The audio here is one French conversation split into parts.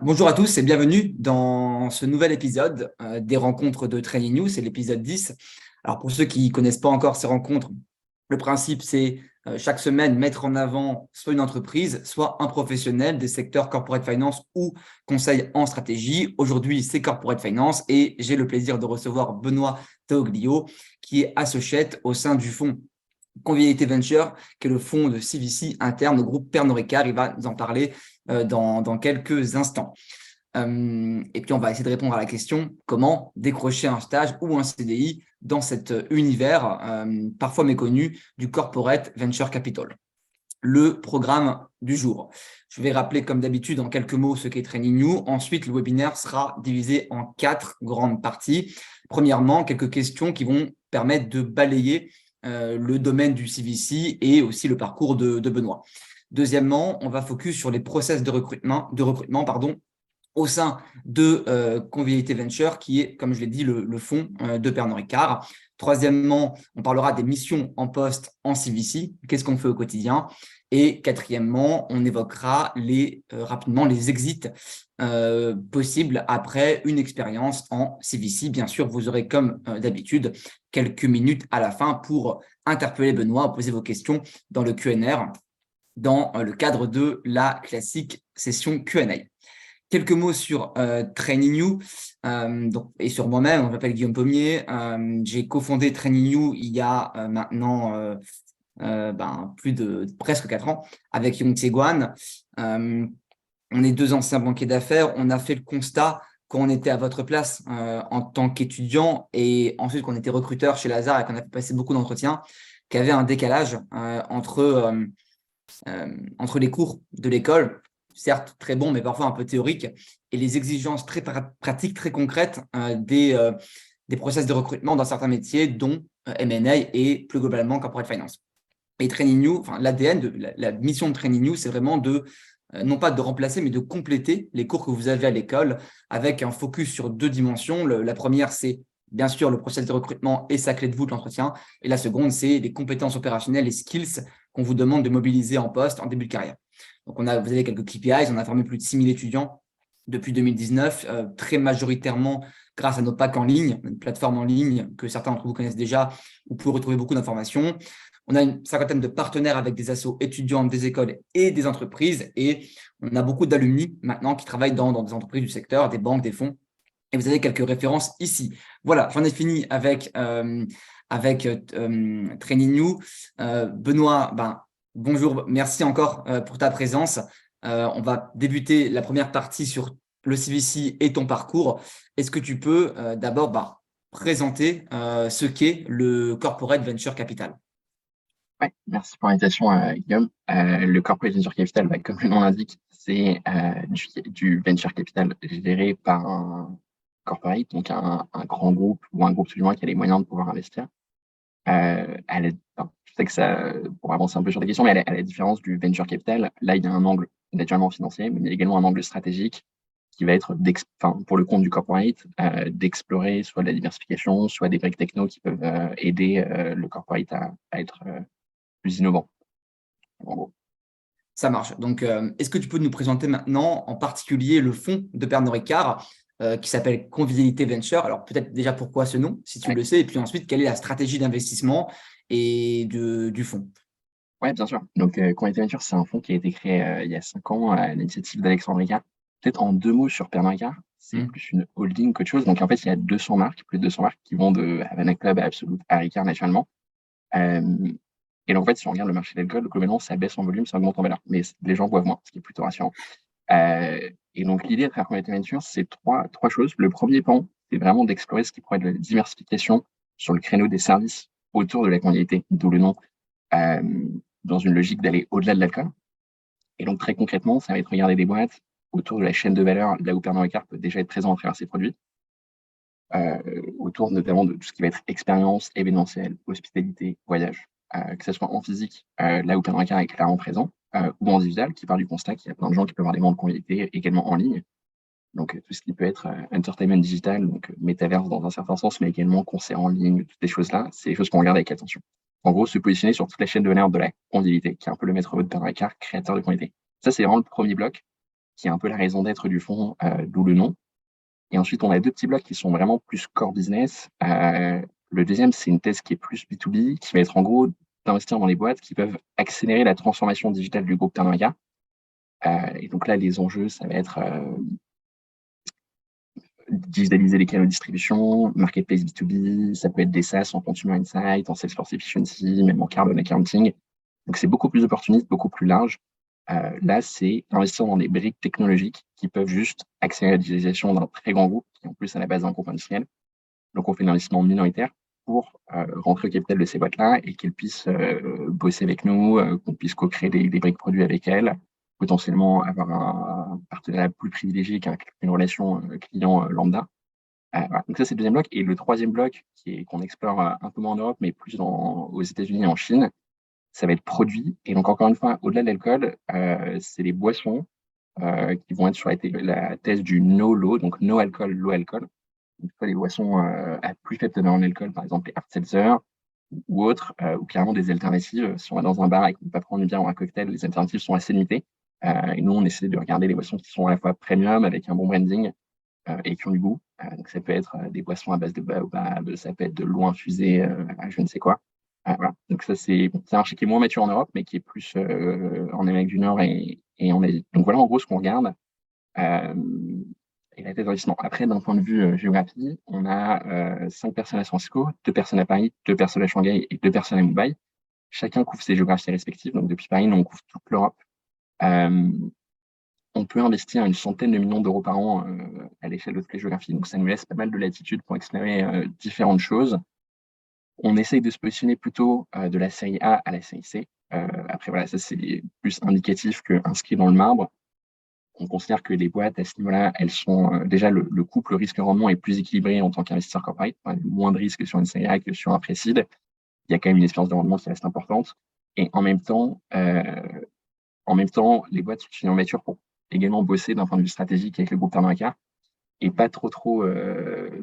Bonjour à tous et bienvenue dans ce nouvel épisode des rencontres de Training News, c'est l'épisode 10. Alors pour ceux qui ne connaissent pas encore ces rencontres, le principe c'est chaque semaine mettre en avant soit une entreprise, soit un professionnel des secteurs corporate finance ou conseil en stratégie. Aujourd'hui c'est corporate finance et j'ai le plaisir de recevoir Benoît Teoglio qui est associate au sein du fonds Convivialité Venture, qui est le fonds de CVC interne au groupe Pernod Ricard. Il va nous en parler dans quelques instants. Et puis, on va essayer de répondre à la question comment décrocher un stage ou un CDI dans cet univers parfois méconnu du corporate venture capital. Le programme du jour. Je vais rappeler comme d'habitude en quelques mots ce qu'est Training New. Ensuite, le webinaire sera divisé en 4 grandes parties. Premièrement, quelques questions qui vont permettre de balayer le domaine du CVC et aussi le parcours de Benoît. Deuxièmement, on va focus sur les process de recrutement au sein de Convivialité Venture, qui est, comme je l'ai dit, le fonds de Pernod Ricard. Troisièmement, on parlera des missions en poste en CVC, qu'est-ce qu'on fait au quotidien. Et quatrièmement, on évoquera rapidement les exits possibles après une expérience en CVC. Bien sûr, vous aurez comme d'habitude quelques minutes à la fin pour interpeller Benoît, poser vos questions dans le Q&A, dans le cadre de la classique session Q&A. Quelques mots sur Training You et sur moi-même. Je m'appelle Guillaume Pommier. J'ai cofondé Training You il y a maintenant plus de presque 4 ans avec Yong Tse-Guan. On est 2 anciens banquiers d'affaires. On a fait le constat quand on était à votre place en tant qu'étudiant et ensuite qu'on était recruteur chez Lazare et qu'on a fait passer beaucoup d'entretiens, qu'il y avait un décalage entre les cours de l'école, certes très bons, mais parfois un peu théoriques, et les exigences très pratiques, très concrètes des process de recrutement dans certains métiers, dont M&A et plus globalement corporate finance. Et Training New, l'ADN de la mission de Training New, c'est vraiment non pas de remplacer, mais de compléter les cours que vous avez à l'école avec un focus sur 2 dimensions. La première, c'est bien sûr le process de recrutement et sa clé de voûte, l'entretien. Et la seconde, c'est les compétences opérationnelles, les skills qu'on vous demande de mobiliser en poste en début de carrière. Donc, vous avez quelques KPIs. On a formé plus de 6000 étudiants depuis 2019, très majoritairement grâce à nos packs en ligne, une plateforme en ligne que certains d'entre vous connaissent déjà, où vous pouvez retrouver beaucoup d'informations. On a une cinquantaine de partenaires avec des assos étudiants, des écoles et des entreprises. Et on a beaucoup d'alumni maintenant qui travaillent dans des entreprises du secteur, des banques, des fonds. Et vous avez quelques références ici. Voilà, j'en ai fini avec Training New. Benoît, bonjour, merci encore pour ta présence. On va débuter la première partie sur le CVC et ton parcours. Est-ce que tu peux d'abord présenter ce qu'est le Corporate Venture Capital? Ouais, merci pour l'invitation, Guillaume. Le Corporate Venture Capital, comme le nom l'indique, c'est du venture capital géré par un corporate, donc un grand groupe ou un groupe tout du moins qui a les moyens de pouvoir investir. Je sais que ça, pour avancer un peu sur la question, mais à la différence du venture capital, là, il y a un angle naturellement financier, mais il y a également un angle stratégique qui va être, pour le compte du corporate, d'explorer soit de la diversification, soit des briques techno qui peuvent aider le corporate à être plus innovant, en gros. Ça marche. Donc, est-ce que tu peux nous présenter maintenant en particulier le fonds de Pernod Ricard qui s'appelle Convivialité Venture? Alors, peut-être déjà pourquoi ce nom, si tu Ouais. le sais, et puis ensuite, quelle est la stratégie d'investissement et du fonds? Ouais, bien sûr. Donc, Convivialité Venture, c'est un fonds qui a été créé il y a 5 ans à l'initiative d'Alexandre Ricard. Peut-être en 2 mots sur Pernod Ricard, c'est plus une holding qu'autre chose. Donc, en fait, il y a 200 marques, plus de 200 marques qui vont de Havana Club à Absolut à Ricard naturellement. Et donc, en fait, si on regarde le marché de l'alcool, globalement, ça baisse en volume, ça augmente en valeur. Mais les gens boivent moins, ce qui est plutôt rassurant. Et donc, l'idée à travers Convivialité Venture, c'est trois choses. Le premier pan, c'est vraiment d'explorer ce qui pourrait être de la diversification sur le créneau des services autour de la convivialité, d'où le nom, dans une logique d'aller au-delà de l'alcool. Et donc, très concrètement, ça va être regarder des boîtes autour de la chaîne de valeur, là où Pernod Ricard peut déjà être présent à travers ses produits, autour notamment de tout ce qui va être expérience, événementielle, hospitalité, voyage, que ce soit en physique, là où Pernod Ricard est clairement présent, ou en digital, qui part du constat qu'il y a plein de gens qui peuvent avoir des moments de convivialité également en ligne. Donc, tout ce qui peut être entertainment digital, donc métaverse dans un certain sens, mais également concert en ligne, toutes ces choses-là, c'est des choses qu'on regarde avec attention. En gros, se positionner sur toute la chaîne de valeur de la convivialité, qui est un peu le maître mot de Pernod Ricard, créateur de convivialité. Ça, c'est vraiment le premier bloc. qui est un peu la raison d'être du fonds, d'où le nom. Et ensuite, on a deux petits blocs qui sont vraiment plus core business. Le deuxième, c'est une thèse qui est plus B2B, qui va être en gros d'investir dans les boîtes qui peuvent accélérer la transformation digitale du groupe Pernod Ricard. Et donc là, les enjeux, ça va être digitaliser les canaux de distribution, marketplace B2B, ça peut être des SaaS en consumer insight, en Salesforce efficiency, même en carbon accounting. Donc c'est beaucoup plus opportuniste, beaucoup plus large. Là, c'est investir dans des briques technologiques qui peuvent juste accélérer la digitalisation d'un très grand groupe, qui en plus à la base d'un groupe industriel. Donc on fait de l'investissement minoritaire pour rentrer au capital de ces boîtes-là et qu'elles puissent bosser avec nous, qu'on puisse co-créer des briques produits avec elles, potentiellement avoir un partenariat plus privilégié qu'une relation client lambda. Voilà. Donc ça, c'est le deuxième bloc. Et le troisième bloc, qu'on explore un peu moins en Europe, mais plus aux États-Unis et en Chine, ça va être produit. Et donc, encore une fois, au-delà de l'alcool, c'est les boissons qui vont être sur la thèse du no low, donc no alcool, low alcool. Donc, les boissons à plus faible teneur en alcool, par exemple les hard seltzer ou autres, ou carrément des alternatives. Si on va dans un bar et qu'on ne peut pas prendre une bière ou un cocktail, les alternatives sont assez limitées. Et nous, on essaie de regarder les boissons qui sont à la fois premium, avec un bon branding, et qui ont du goût. Donc ça peut être des boissons à base de baobab, ça peut être de l'eau infusée à je ne sais quoi. Voilà. Donc ça, c'est un marché qui est moins mature en Europe, mais qui est plus en Amérique du Nord et en Asie. Donc voilà en gros ce qu'on regarde. Euh, et la thèse d'investissement. Après, d'un point de vue géographie, on a 5 personnes à San Francisco, 2 personnes à Paris, 2 personnes à Shanghai et 2 personnes à Mumbai. Chacun couvre ses géographies respectives. Donc depuis Paris, nous, on couvre toute l'Europe. Euh, on peut investir une centaine de millions d'euros par an à l'échelle de toutes les géographies. Donc, ça nous laisse pas mal de latitude pour explorer différentes choses. On essaye de se positionner plutôt de la série A à la série C. Après, voilà, ça, c'est plus indicatif qu'inscrit dans le marbre. On considère que les boîtes, à ce niveau-là, elles sont déjà le couple risque-rendement est plus équilibré en tant qu'investisseur corporate. Moins de risques sur une série A que sur un précide. Il y a quand même une espérance de rendement qui reste importante. Et en même temps, les boîtes sont suffisamment matures pour également bosser d'un point de vue stratégique avec le groupe Pernod Ricard et pas trop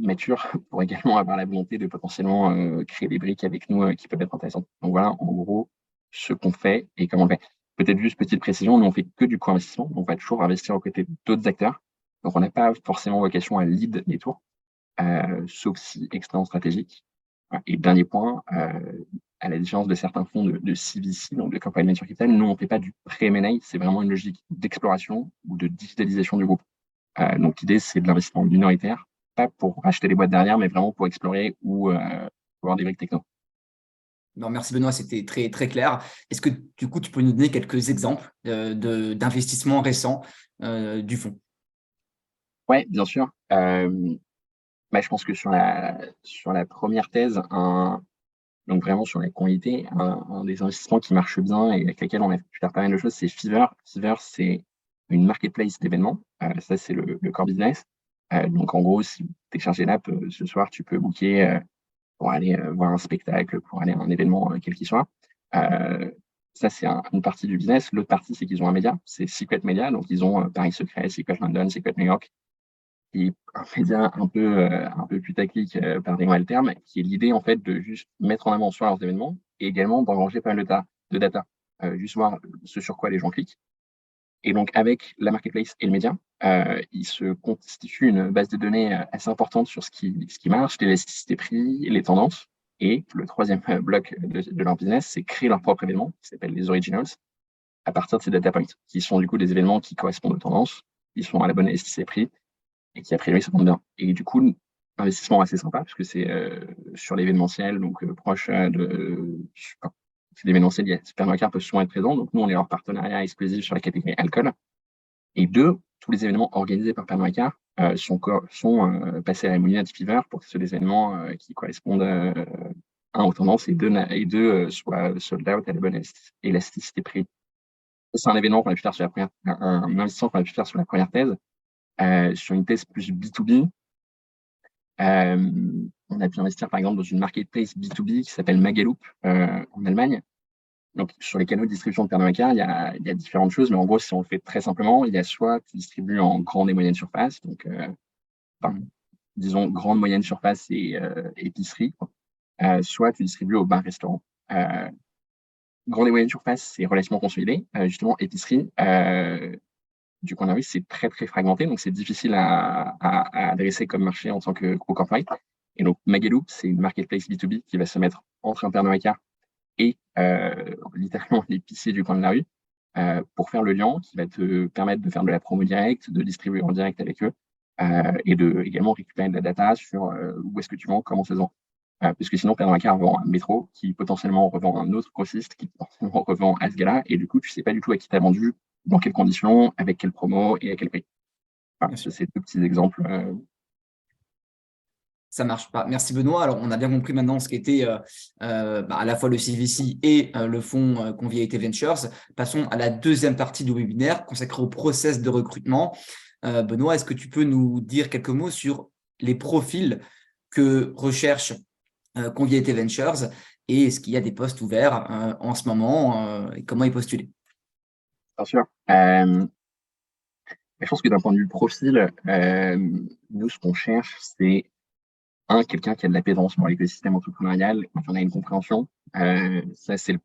mature pour également avoir la volonté de potentiellement créer des briques avec nous qui peuvent être intéressantes. Donc voilà, en gros, ce qu'on fait et comment on le fait. Peut-être juste petite précision, nous on fait que du co-investissement, donc on va toujours investir aux côtés d'autres acteurs. Donc on n'a pas forcément vocation à lead les tours, sauf si extrêmement stratégique. Voilà. Et dernier point, à la différence de certains fonds de CVC, donc de Corporate Venture Capital, nous, on ne fait pas du pré-M&A, c'est vraiment une logique d'exploration ou de digitalisation du groupe. Donc, l'idée, c'est de l'investissement minoritaire, pas pour racheter les boîtes derrière, mais vraiment pour explorer ou avoir des briques techno. Non, merci Benoît, c'était très, très clair. Est-ce que du coup, tu peux nous donner quelques exemples d'investissements récents du fonds? Oui, bien sûr. Je pense que sur la première thèse, donc vraiment sur la quantité, un des investissements qui marche bien et avec lesquels on a pu faire pas mal de choses, c'est Fiverr. Fiverr, c'est une marketplace d'événements. Ça, c'est le core business. Donc en gros, si tu télécharges l'app, ce soir, tu peux booker pour aller voir un spectacle, pour aller à un événement quel qu'il soit. Ça, c'est une partie du business. L'autre partie, c'est qu'ils ont un média, c'est Secret Media. Donc, ils ont Paris Secret, Secret London, Secret New York, qui est un média un peu putaclic, pardonnez-moi le terme, qui est l'idée en fait de juste mettre en avant soit leurs événements et également d'engranger pas mal de data, juste voir ce sur quoi les gens cliquent. Et donc avec la marketplace et le média, il se constitue une base de données assez importante sur ce qui marche, l'élasticité prix, les tendances. Et le troisième bloc de leur business, c'est créer leur propre événement, qui s'appelle les originals, à partir de ces data points, qui sont du coup des événements qui correspondent aux tendances, qui sont à la bonne élasticité prix, et qui a priori se vendent bien. Et du coup, investissement assez sympa, parce que c'est sur l'événementiel, donc proche c'est l'événementiel, il y a Supermarket peut souvent être présent, donc nous on est en partenariat exclusif sur la catégorie alcool. Et deux, tous les événements organisés par Pernod Ricard sont passés à la moulinette Fever pour que ce soit des événements qui correspondent un aux tendances et deux soient sold out à la bonne élasticité prix. C'est un événement qu'on a pu faire sur un investissement qu'on a pu faire sur la première thèse. Sur une thèse plus B2B, on a pu investir par exemple dans une marketplace B2B qui s'appelle Magaloup en Allemagne. Donc, sur les canaux de distribution de Pernod Ricard, il y a différentes choses, mais en gros, si on le fait très simplement, il y a soit tu distribues en grande et moyenne surface, donc disons grande, moyenne surface et épicerie, soit tu distribues au bar-restaurant. Grande et moyenne surface, c'est relativement consolidé. Justement, épicerie, du coin de la rue, c'est très, très fragmenté, donc c'est difficile à adresser comme marché en tant que gros corporate. Et donc, Magaloup, c'est une marketplace B2B qui va se mettre entre un Pernod Ricard et littéralement l'épicier du coin de la rue pour faire le lien qui va te permettre de faire de la promo directe, de distribuer en direct avec eux et de également récupérer de la data sur où est-ce que tu vends, comment ça se vend. Parce que sinon, Pernod Ricard vend un métro qui potentiellement revend un autre grossiste qui potentiellement revend à ce gars-là et du coup, tu sais pas du tout à qui t'as vendu, dans quelles conditions, avec quelle promo et à quel prix. Voilà, Bien ça, sûr. c'est deux petits exemples. Ça marche pas. Merci Benoît. Alors, on a bien compris maintenant ce qu'était à la fois le CVC et le fonds Convivialité Ventures. Passons à la deuxième partie du webinaire consacrée au process de recrutement. Benoît, est-ce que tu peux nous dire quelques mots sur les profils que recherche Convivialité Ventures et est-ce qu'il y a des postes ouverts en ce moment et comment y postuler? Bien sûr. Je pense que d'un point de vue profil, nous, ce qu'on cherche, c'est quelqu'un qui a de l'appétence pour l'écosystème entrepreneurial, qui en a une compréhension. Ça, c'est le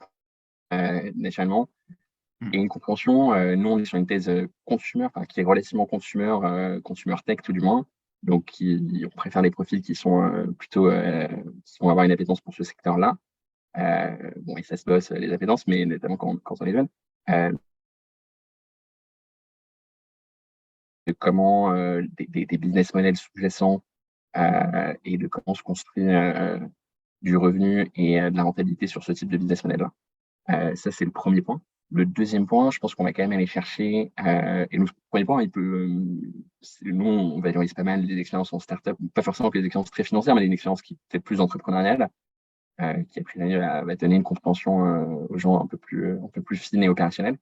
naturellement. Et une compréhension, nous, on est sur une thèse consumer, enfin, qui est relativement consumer tech tout du moins. Donc, on préfère les profils qui sont plutôt, qui vont avoir une appétence pour ce secteur-là. Bon, et ça se bosse, les appétences, mais notamment quand on est jeune. Euh, comment des business models sous-jacents et de comment se construit du revenu et de la rentabilité sur ce type de business model-là. Ça, c'est le premier point. Le deuxième point, je pense qu'on va quand même aller chercher, et le premier point, nous, on valorise pas mal les expériences en startup, pas forcément que les expériences très financières, mais des expériences qui peut-être plus entrepreneuriales, qui a priori va donner une compréhension aux gens un peu plus fine et opérationnelle.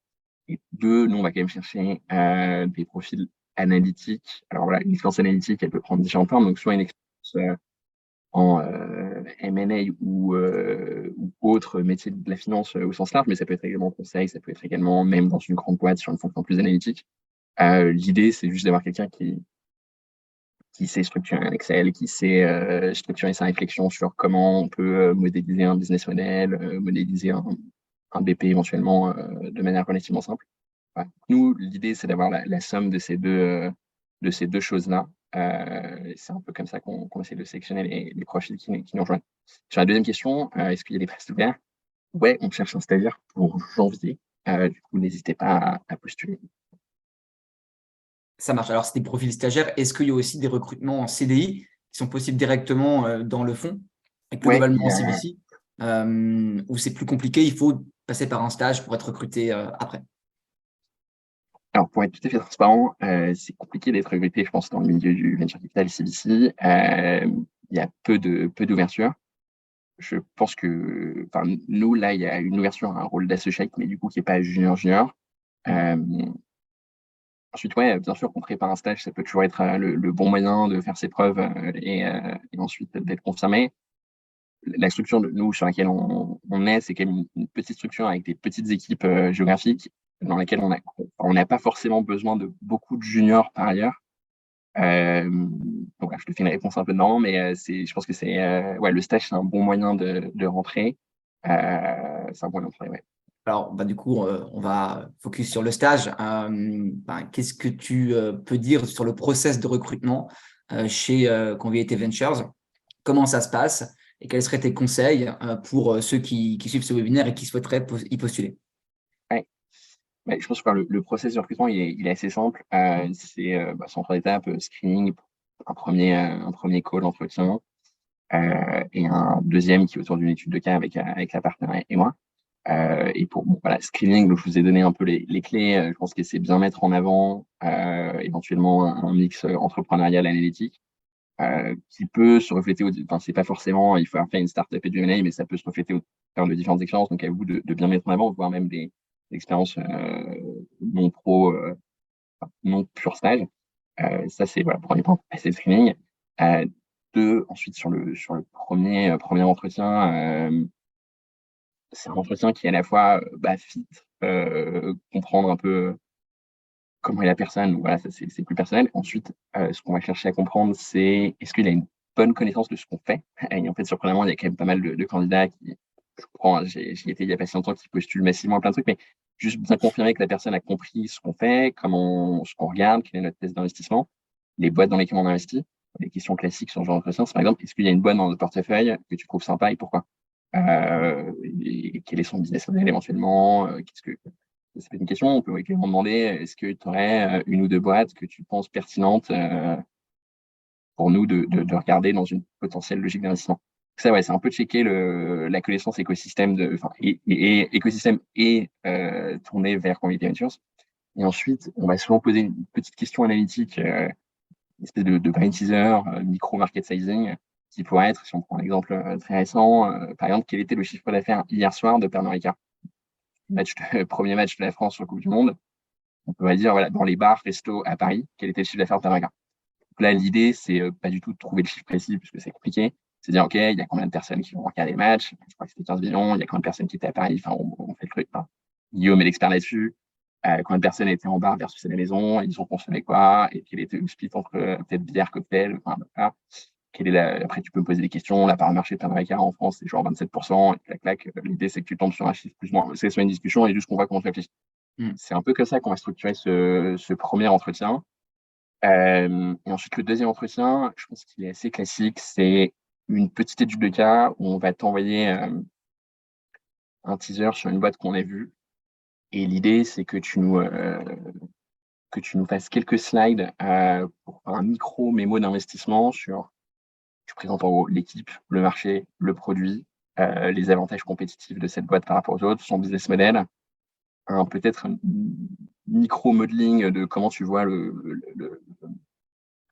Et deux, nous, on va quand même chercher des profils analytiques. Alors voilà, une expérience analytique, elle peut prendre différentes formes, donc soit une expérience en M&A ou autre métier de la finance au sens large, mais ça peut être également conseil, ça peut être également même dans une grande boîte sur une fonction plus analytique. L'idée, c'est juste d'avoir quelqu'un qui sait structurer un Excel, qui sait structurer sa réflexion sur comment on peut modéliser un business model, modéliser un BP éventuellement de manière relativement simple. Voilà. Nous, l'idée, c'est d'avoir la somme de ces deux choses-là. C'est un peu comme ça qu'on essaie de sélectionner les profils qui nous rejoignent. Sur la deuxième question, est-ce qu'il y a des postes ouverts? Ouais, on cherche un stagiaire pour janvier. Du coup, n'hésitez pas à postuler. Ça marche. Alors, c'est des profils stagiaires. Est-ce qu'il y a aussi des recrutements en CDI qui sont possibles directement dans le fonds et plus Ouais, globalement en CVC où c'est plus compliqué, il faut passer par un stage pour être recruté après? alors, pour être tout à fait transparent, c'est compliqué d'être recruté, je pense, dans le milieu du venture capital CVC. Il y a peu d'ouverture. Je pense que, enfin, nous, là, il y a une ouverture à un rôle d'associate, mais du coup, qui n'est pas junior. Euh, Ensuite, ouais, bien sûr, qu'on prépare un stage, ça peut toujours être le bon moyen de faire ses preuves et ensuite d'être confirmé. La structure de nous sur laquelle on est, c'est quand même une petite structure avec des petites équipes géographiques dans lesquelles on n'a pas forcément besoin de beaucoup de juniors par ailleurs. Donc, je te fais une réponse un peu normale, mais je pense que ouais, le stage, c'est un bon moyen de rentrer. C'est un bon moyen de rentrer, ouais. Alors, du coup, on va focus sur le stage. Qu'est-ce que tu peux dire sur le process de recrutement chez Convivialité Ventures? Comment ça se passe et quels seraient tes conseils pour ceux qui suivent ce webinaire et qui souhaiteraient y postuler? Ouais. Ouais, je pense que le process de recrutement, il est assez simple. C'est en trois étapes, screening, un premier call, entretien, et un deuxième qui est autour d'une étude de cas avec la partenaire et moi. Et pour voilà, screening, donc je vous ai donné un peu les clés. Je pense que c'est bien mettre en avant éventuellement un mix entrepreneurial analytique qui peut se refléter, enfin c'est pas forcément, il faut faire une startup et du M&A, mais ça peut se refléter au terme de différentes expériences. Donc à vous de bien mettre en avant, voire même des expériences non pro, non pure stage. Ça c'est voilà, premier point, passer le screening. Euh, Deux, ensuite sur le premier entretien. C'est un entretien qui est à la fois fit, comprendre un peu comment est la personne. Donc voilà, ça c'est plus personnel. Ensuite, ce qu'on va chercher à comprendre, c'est est-ce qu'il a une bonne connaissance de ce qu'on fait. Et en fait, surprenamment, il y a quand même pas mal de candidats qui, je comprends, j'y étais il y a pas si longtemps, qui postulent massivement à plein de trucs, mais juste bien confirmer que la personne a compris ce qu'on fait, ce qu'on regarde, quel est notre test d'investissement, les boîtes dans lesquelles on investit. Les questions classiques sur ce genre d'entretien, c'est par exemple, est-ce qu'il y a une boîte dans notre portefeuille que tu trouves sympa et pourquoi? Et quel est son business model éventuellement? Ça peut être une question. On peut également demander, est-ce que tu aurais une ou deux boîtes que tu penses pertinentes pour nous de regarder dans une potentielle logique d'investissement? Ça, ouais, c'est un peu checker la connaissance écosystème écosystème et tourné vers Convict Ventures. Et ensuite, on va souvent poser une petite question analytique, une espèce de brain teaser, micro-market sizing, qui pourrait être, si on prend un exemple très récent, par exemple, quel était le chiffre d'affaires hier soir de Pernod Ricard? Premier match de la France sur la Coupe du Monde. On peut dire, voilà, dans les bars, restos à Paris, quel était le chiffre d'affaires de Pernod Ricard? Donc là, l'idée, c'est pas du tout de trouver le chiffre précis, puisque c'est compliqué. C'est dire, OK, il y a combien de personnes qui vont regarder le match? Je crois que c'était 15 millions. Il y a combien de personnes qui étaient à Paris? Enfin, on fait le truc. Enfin, Guillaume est l'expert là-dessus. Combien de personnes étaient en bar versus à la maison? Ils ont consommé quoi? Et quel était le split entre peut-être bière, cocktail? Enfin, voilà. Après, tu peux me poser des questions. La part de marché de Pernod Ricard en France, c'est genre 27%. Et clac, clac. L'idée, c'est que tu tombes sur un chiffre plus ou moins. C'est une discussion et juste qu'on voit comment on réfléchit. C'est un peu comme ça qu'on va structurer ce premier entretien. Et ensuite, le deuxième entretien, je pense qu'il est assez classique. C'est une petite étude de cas où on va t'envoyer un teaser sur une boîte qu'on a vue. Et l'idée, c'est que tu nous fasses quelques slides pour faire un micro mémo d'investissement sur, tu présentes en gros l'équipe, le marché, le produit, les avantages compétitifs de cette boîte par rapport aux autres, son business model, peut-être un micro-modeling de comment tu vois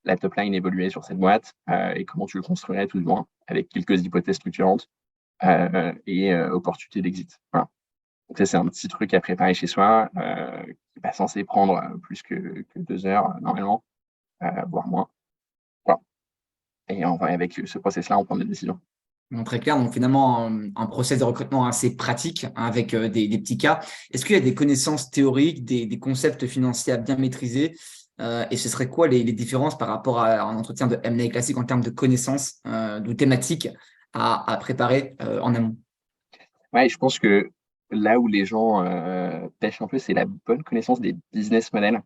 la top line évoluer sur cette boîte et comment tu le construirais tout de loin avec quelques hypothèses structurantes et opportunités d'exit. Voilà. Donc ça, c'est un petit truc à préparer chez soi qui n'est pas censé prendre plus que 2 heures normalement, voire moins. Voilà. Et avec ce process-là, on prend des décisions. Non, très clair. Donc, finalement, un process de recrutement assez pratique hein, avec des petits cas. Est-ce qu'il y a des connaissances théoriques, des concepts financiers à bien maîtriser et ce serait quoi les différences par rapport à un entretien de M&A classique en termes de connaissances, de thématiques à préparer en amont? Ouais, je pense que là où les gens pêchent un peu, c'est la bonne connaissance des business models.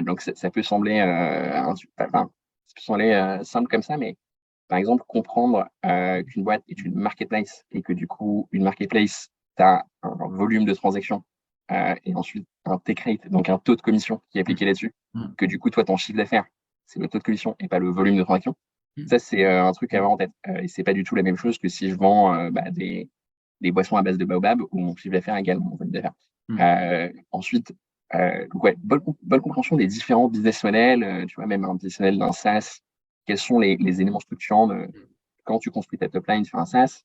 Donc, ça peut sembler, enfin, ça peut sembler simple comme ça, mais par exemple, comprendre qu'une boîte est une marketplace et que du coup, une marketplace, tu as un volume de transactions et ensuite un take rate, donc un taux de commission qui est appliqué là-dessus, Mm. que du coup, toi, ton chiffre d'affaires, c'est le taux de commission et pas le volume de transactions. Mm. Ça, c'est un truc à avoir en tête. Et c'est pas du tout la même chose que si je vends des boissons à base de baobab où mon chiffre d'affaires égale mon volume d'affaires. Ensuite, donc ouais, bonne compréhension des différents business models, tu vois, même un business model d'un SaaS, quels sont les éléments structurants quand tu construis ta top line sur un SaaS.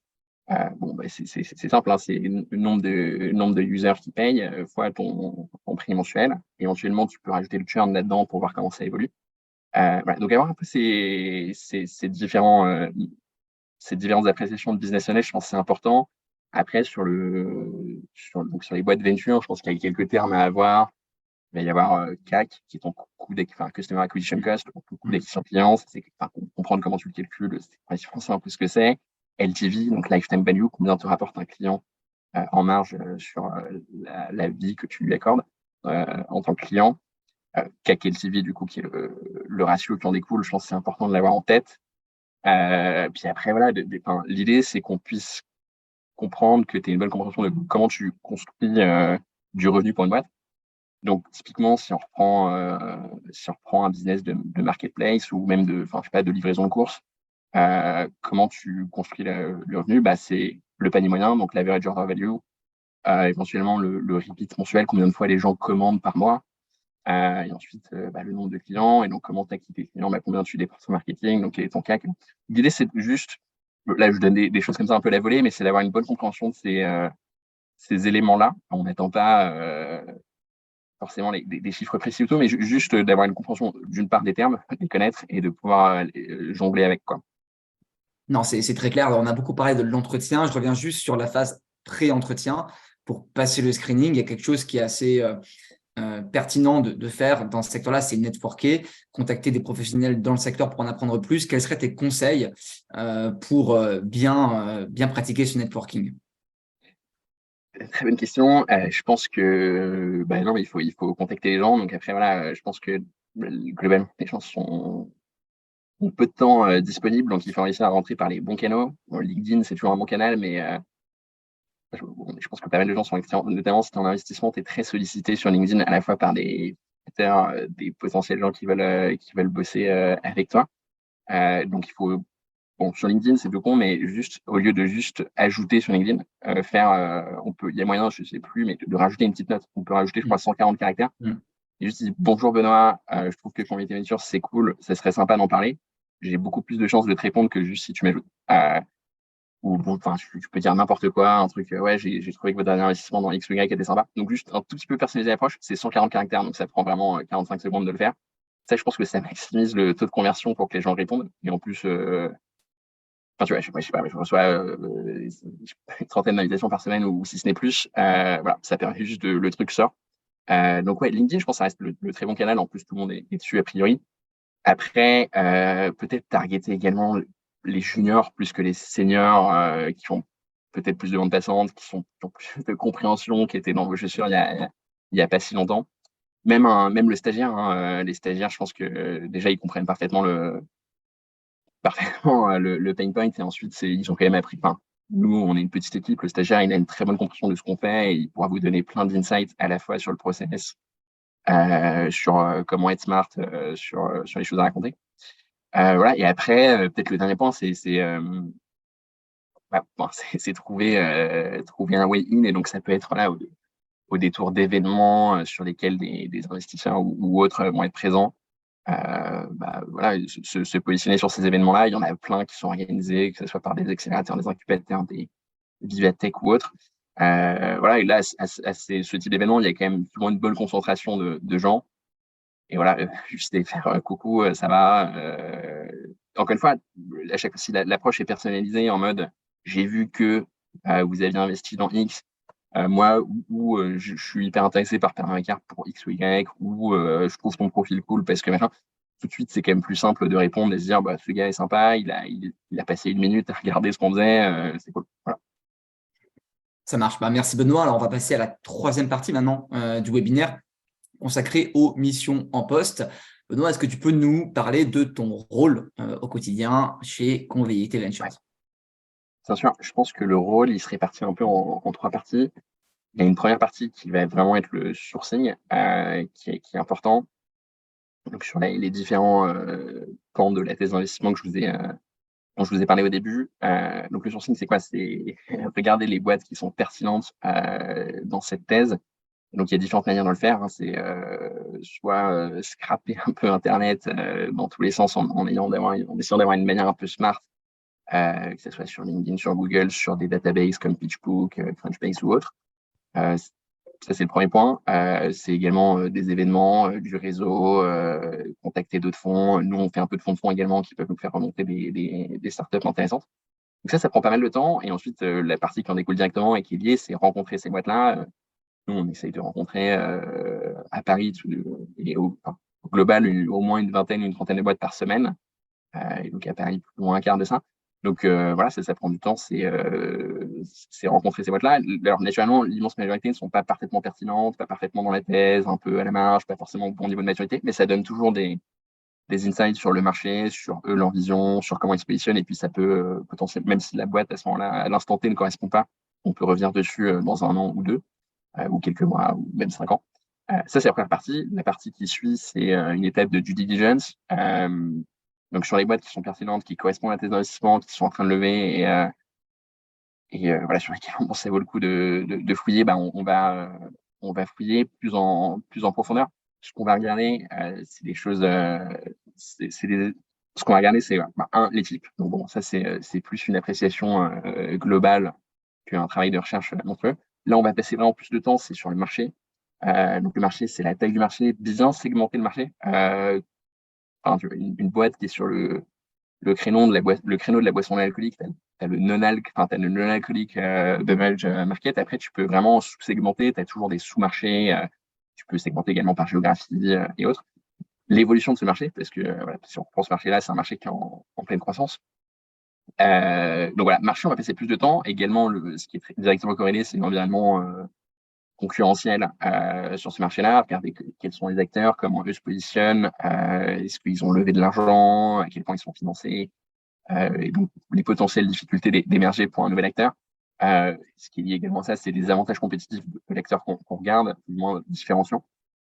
C'est simple, hein, c'est le nombre de users qui payent fois ton prix mensuel. Éventuellement, tu peux rajouter le churn là-dedans pour voir comment ça évolue. Voilà. Donc, avoir un peu ces différentes appréciations de business model, je pense que c'est important. Après, donc sur les boîtes venture, je pense qu'il y a quelques termes à avoir. Il va y avoir CAC, qui est ton Customer Acquisition Cost, donc le coût d'acquisition client. C'est comprendre comment tu le calcules, c'est un peu ce que c'est. LTV, donc Lifetime Value, combien te rapporte un client en marge sur la vie que tu lui accordes en tant que client. CAC LTV, du coup, qui est le ratio qui en découle, je pense que c'est important de l'avoir en tête. Puis après, voilà, l'idée, c'est qu'on puisse comprendre que tu as une bonne compréhension de comment tu construis du revenu pour une boîte. Donc, typiquement, si on reprend un business de marketplace ou même de livraison de courses, comment tu construis le revenu? C'est le panier moyen, donc l'average order value, éventuellement le repeat mensuel, combien de fois les gens commandent par mois, et ensuite le nombre de clients, et donc comment tu acquittes tes clients, combien tu dépenses en marketing, donc quel est ton CAC. L'idée, c'est juste, là, je donne des choses comme ça un peu à la volée, mais c'est d'avoir une bonne compréhension de ces éléments-là. On n'attend pas forcément des chiffres précis ou tout, mais juste d'avoir une compréhension d'une part des termes, de les connaître et de pouvoir jongler avec, quoi. Non, c'est très clair. Alors, on a beaucoup parlé de l'entretien. Je reviens juste sur la phase pré-entretien pour passer le screening. Il y a quelque chose qui est assez pertinent de faire dans ce secteur-là, c'est networker, contacter des professionnels dans le secteur pour en apprendre plus. Quels seraient tes conseils pour bien pratiquer ce networking? Très bonne question. Je pense que bah, non, mais il faut contacter les gens. Donc après, voilà, je pense que globalement, les gens ont peu de temps disponible, donc il faut réussir à rentrer par les bons canaux. Bon, LinkedIn, c'est toujours un bon canal, mais je pense que pas mal de gens sont extrêmement, notamment si tu es en investissement, tu es très sollicité sur LinkedIn à la fois par des des potentiels gens qui veulent bosser avec toi. Donc il faut bon, sur LinkedIn, c'est tout con, mais juste, au lieu de juste ajouter sur LinkedIn, il y a moyen, je sais plus, mais de rajouter une petite note. On peut rajouter, je crois, Mm. 140 caractères. Mm. Et juste dire, bonjour Benoît, je trouve que Convivialité Venture, c'est cool, ça serait sympa d'en parler. J'ai beaucoup plus de chances de te répondre que juste si tu m'ajoutes. Ou bon, enfin, tu peux dire n'importe quoi, un truc, ouais, j'ai trouvé que votre dernier investissement dans X ou Y était sympa. Donc, juste un tout petit peu personnaliser l'approche, c'est 140 caractères, donc ça prend vraiment 45 secondes de le faire. Ça, je pense que ça maximise le taux de conversion pour que les gens répondent. Et en plus, enfin, tu vois, je sais pas, je reçois une trentaine d'invitations par semaine ou si ce n'est plus. Voilà, ça permet juste le truc sort. Donc, ouais, LinkedIn, je pense que ça reste le très bon canal. En plus, tout le monde est dessus a priori. Après, peut-être targeter également les juniors plus que les seniors qui ont peut-être plus de bande passante, qui ont plus de compréhension, qui étaient dans vos chaussures il y a pas si longtemps. Même le stagiaire, hein, les stagiaires, je pense que déjà, ils comprennent parfaitement le pain point et ensuite, ils ont quand même appris. Enfin, nous, on est une petite équipe. Le stagiaire, il a une très bonne compréhension de ce qu'on fait et il pourra vous donner plein d'insights à la fois sur le process, sur comment être smart, sur les choses à raconter. Voilà. Et après, peut-être le dernier point, bon, c'est trouver un way in. Et donc, ça peut être là au détour d'événements sur lesquels des investisseurs ou autres vont être présents. Voilà, se positionner sur ces événements-là. Il y en a plein qui sont organisés, que ce soit par des accélérateurs, des incubateurs, des Vivatech ou autres. Voilà, et là, ce type d'événement, il y a quand même souvent une bonne concentration de gens. Et voilà, juste les faire coucou, ça va. Encore une fois, à chaque fois, si l'approche est personnalisée en mode j'ai vu que vous aviez investi dans X, moi, je suis hyper intéressé par Pernod Ricard pour X ou Y, ou je trouve ton profil cool parce que machin. Tout de suite, c'est quand même plus simple de répondre et de se dire bah, ce gars est sympa, il a passé une minute à regarder ce qu'on faisait, c'est cool. Voilà. Ça marche. Bah, merci Benoît. Alors, on va passer à la troisième partie maintenant du webinaire consacrée aux missions en poste. Benoît, est-ce que tu peux nous parler de ton rôle au quotidien chez Convivialité Ventures? Ouais. Bien sûr, je pense que le rôle, il se répartit un peu en trois parties. Il y a une première partie qui va vraiment être le sourcing, qui est important. Donc, sur les différents pans de la thèse d'investissement dont je vous ai parlé au début. Donc, le sourcing, c'est quoi? C'est regarder les boîtes qui sont pertinentes dans cette thèse. Donc, il y a différentes manières de le faire, hein. C'est soit scraper un peu Internet dans tous les sens en essayant d'avoir une manière un peu smart, que ce soit sur LinkedIn, sur Google, sur des databases comme PitchBook, Crunchbase ou autres. Euh, Ça, c'est le premier point. C'est également des événements, du réseau, contacter d'autres fonds. Nous, on fait un peu de fonds de fonds également qui peuvent nous faire remonter des startups intéressantes. Donc ça prend pas mal de temps. Et ensuite, la partie qui en découle directement et qui est liée, c'est rencontrer ces boîtes-là. Nous, on essaye de rencontrer à Paris et au global au moins une vingtaine, une trentaine de boîtes par semaine. Et donc à Paris, plus ou moins un quart de ça. Donc voilà, ça prend du temps, c'est rencontrer ces boîtes-là. Alors naturellement, l'immense majorité ne sont pas parfaitement pertinentes, pas parfaitement dans la thèse, un peu à la marge, pas forcément au bon niveau de maturité, mais ça donne toujours des insights sur le marché, sur eux, leur vision, sur comment ils se positionnent, et puis ça peut potentiellement, même si la boîte à ce moment-là, à l'instant T ne correspond pas, on peut revenir dessus dans un an ou deux, ou quelques mois, ou même 5 ans. Ça, c'est la première partie. La partie qui suit, c'est une étape de due diligence. Donc, sur les boîtes qui sont pertinentes, qui correspondent à tes investissements, qui sont en train de lever voilà, sur lesquelles ça vaut le coup de fouiller, bah, on va fouiller plus en profondeur. Ce qu'on va regarder, c'est des choses. Ce qu'on va regarder, c'est les types. Donc, bon, ça, c'est plus une appréciation globale qu'un travail de recherche monstrueux. Là, on va passer vraiment plus de temps, c'est sur le marché. Donc, le marché, c'est la taille du marché, bien segmenter le marché. Une boîte qui est sur le créneau de la boisson non alcoolique, tu as le non-alcoolique beverage market. Après, tu peux vraiment sous-segmenter, tu as toujours des sous-marchés. Tu peux segmenter également par géographie et autres. L'évolution de ce marché, parce que voilà, si on reprend ce marché-là, c'est un marché qui est en pleine croissance. Donc voilà, marché, on va passer plus de temps. Également, ce qui est directement corrélé, c'est l'environnement concurrentiel sur ce marché-là. Regarder quels sont les acteurs, comment eux se positionnent, est-ce qu'ils ont levé de l'argent, à quel point ils sont financés, et donc les potentielles difficultés d'émerger pour un nouvel acteur. Ce qui est lié également à ça, c'est les avantages compétitifs de l'acteur qu'on regarde, plus ou moins différenciants.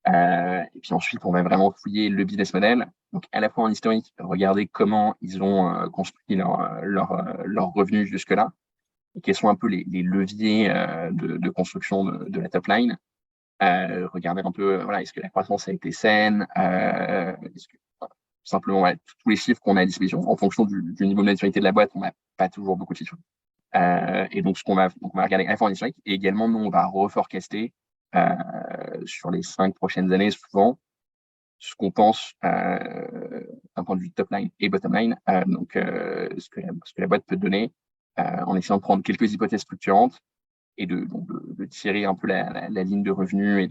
Et puis ensuite, on va vraiment fouiller le business model. Donc, à la fois en historique, regarder comment ils ont construit leur revenus jusque-là et quels sont un peu les leviers de construction de la top line. Regarder un peu, voilà, est-ce que la croissance a été saine, est-ce que, simplement, ouais, tous les chiffres qu'on a à disposition. En fonction du niveau de maturité de la boîte, on n'a pas toujours beaucoup de chiffres. Et donc, on va regarder à la fois en historique et également, nous, on va reforecaster sur les 5 prochaines années, souvent, ce qu'on pense d'un point de vue top line et bottom line, donc ce que la boîte peut donner, en essayant de prendre quelques hypothèses structurantes et de tirer un peu la ligne de revenus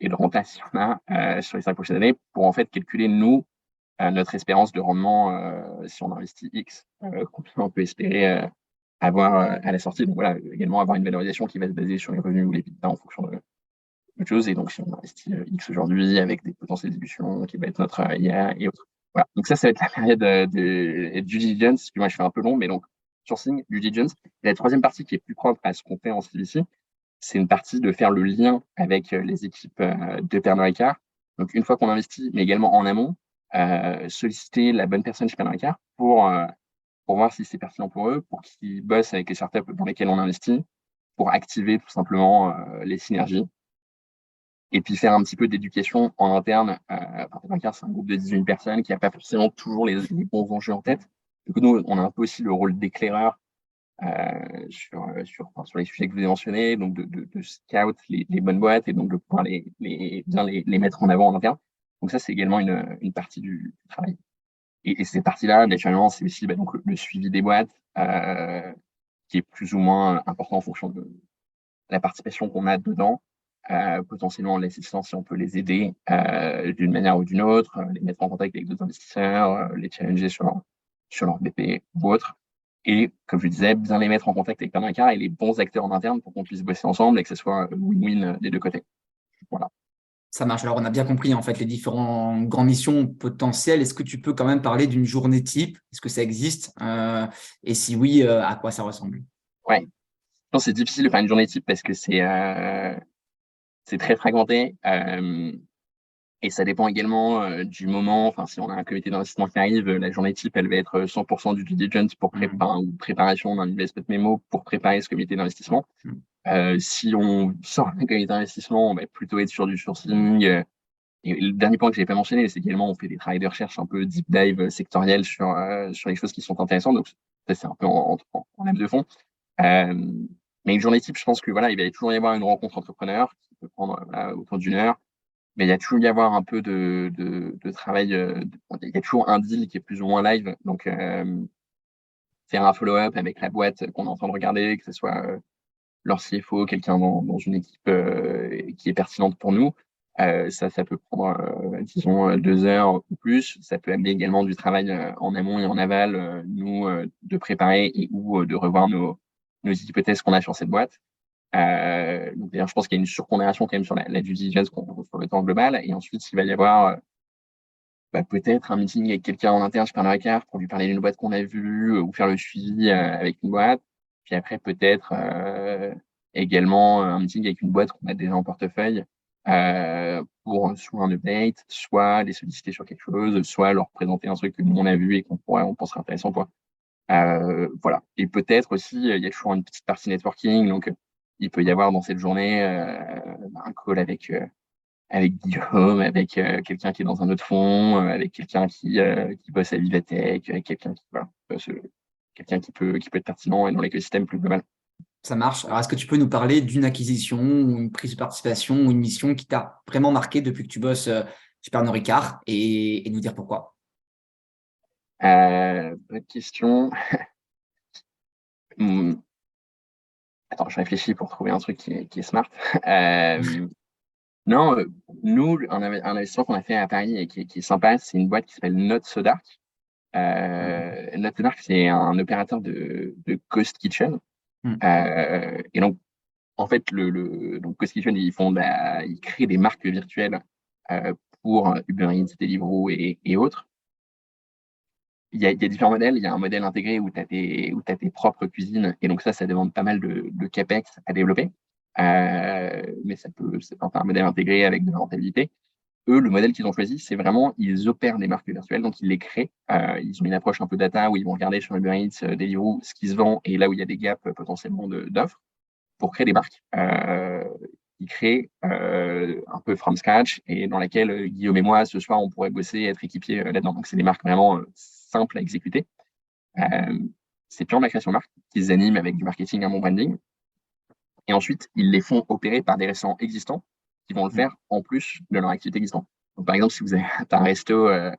et de renta si on a sur les 5 prochaines années pour en fait calculer, nous, notre espérance de rendement si on investit X, combien on peut espérer avoir à la sortie. Donc voilà, également avoir une valorisation qui va se baser sur les revenus ou les EBITDA en fonction de autre chose. Et donc, si on investit X aujourd'hui avec des potentielles dilutions qui va être notre IA et autres. Voilà. Donc ça va être la période de due diligence. Excuse-moi, je fais un peu long, mais donc sourcing, due diligence. Et la troisième partie qui est plus propre à ce qu'on fait en CVC, c'est une partie de faire le lien avec les équipes de Pernod Ricard. Donc, une fois qu'on investit, mais également en amont, solliciter la bonne personne chez Pernod Ricard pour voir si c'est pertinent pour eux, pour qu'ils bossent avec les startups dans lesquelles on investit, pour activer tout simplement les synergies. Et puis faire un petit peu d'éducation en interne. Pernod Ricard, c'est un groupe de 18 personnes qui n'a pas forcément toujours les bons enjeux en tête. Du coup, nous, on a un peu aussi le rôle d'éclaireur sur les sujets que vous avez mentionnés, donc de scout les bonnes boîtes et donc de pouvoir bien les mettre en avant en interne. Donc ça, c'est également une partie du travail. Et ces parties-là, naturellement, c'est aussi donc, le suivi des boîtes qui est plus ou moins important en fonction de la participation qu'on a dedans, potentiellement l'assistance si on peut les aider d'une manière ou d'une autre, les mettre en contact avec d'autres investisseurs, les challenger sur leur BP ou autre. Et comme je disais, bien les mettre en contact avec Pernod Ricard et les bons acteurs en interne pour qu'on puisse bosser ensemble et que ce soit win-win des deux côtés. Voilà. Ça marche. Alors, on a bien compris en fait les différentes grandes missions potentielles. Est-ce que tu peux quand même parler d'une journée type? Est-ce que ça existe? Et si oui, à quoi ça ressemble? Ouais. Je pense que c'est difficile de faire une journée type parce que c'est très fragmenté. Et ça dépend également du moment. Enfin, si on a un comité d'investissement qui arrive, la journée type, elle va être 100% du due diligence pour ou préparation d'un investment mémo pour préparer ce comité d'investissement. Si on sort un comité d'investissement, on va plutôt être sur du sourcing. Et le dernier point que je n'avais pas mentionné, c'est également on fait des travails de recherche un peu deep dive sectoriels sur les choses qui sont intéressantes. Donc, ça, c'est un peu en lame de fond. Euh, mais une journée type, je pense que voilà, il va toujours y avoir une rencontre entrepreneur qui peut prendre autour d'une heure. Mais il y a toujours y avoir un peu de travail. Il y a toujours un deal qui est plus ou moins live. Donc, faire un follow-up avec la boîte qu'on est en train de regarder, que ce soit leur CFO, quelqu'un dans une équipe qui est pertinente pour nous. Ça peut prendre, disons, 2 heures ou plus. Ça peut amener également du travail en amont et en aval, nous, de préparer et ou de revoir nos hypothèses qu'on a sur cette boîte. Donc d'ailleurs, je pense qu'il y a une surpondération quand même sur la due diligence sur le temps global. Et ensuite, il va y avoir peut-être un meeting avec quelqu'un en interne chez Pernod Ricard pour lui parler d'une boîte qu'on a vue ou faire le suivi avec une boîte. Puis après, peut-être également un meeting avec une boîte qu'on a déjà en portefeuille pour soit un update, soit les solliciter sur quelque chose, soit leur présenter un truc que nous on a vu et on penserait intéressant pour. Voilà. Et peut-être aussi, il y a toujours une petite partie networking. Donc, il peut y avoir dans cette journée un call avec Guillaume, avec quelqu'un qui est dans un autre fonds, avec quelqu'un qui bosse à Vivatech, avec quelqu'un qui peut être pertinent et dans l'écosystème plus global. Ça marche. Alors, est-ce que tu peux nous parler d'une acquisition ou une prise de participation ou une mission qui t'a vraiment marqué depuis que tu bosses chez Pernod Ricard et nous dire pourquoi? Bonne question. Hmm. Attends, je réfléchis pour trouver un truc qui est smart. Non, nous, un investissement qu'on a fait à Paris et qui est sympa, c'est une boîte qui s'appelle Note Sodark. Notre marque, c'est un opérateur de Ghost Kitchen. Mm. Et donc, en fait, donc Ghost Kitchen, ils créent des marques virtuelles pour Uber Eats, Deliveroo et autres. Il y a différents modèles. Il y a un modèle intégré où tu as tes propres cuisines. Et donc, ça demande pas mal de CapEx à développer. Mais c'est un modèle intégré avec de la rentabilité. Eux, le modèle qu'ils ont choisi, c'est vraiment, ils opèrent des marques virtuelles, donc ils les créent. Ils ont une approche un peu data où ils vont regarder sur Uber Eats, Deliveroo, ce qui se vend et là où il y a des gaps potentiellement d'offres pour créer des marques. Ils créent un peu from scratch et dans laquelle Guillaume et moi, ce soir, on pourrait bosser et être équipiers là-dedans. Donc, c'est des marques vraiment simples à exécuter. Euh, c'est purement la création de marque qu'ils animent avec du marketing, un bon branding. Et ensuite, ils les font opérer par des restaurants existants qui vont le Mm. faire en plus de leur activité existante. Donc, par exemple, si vous avez un resto à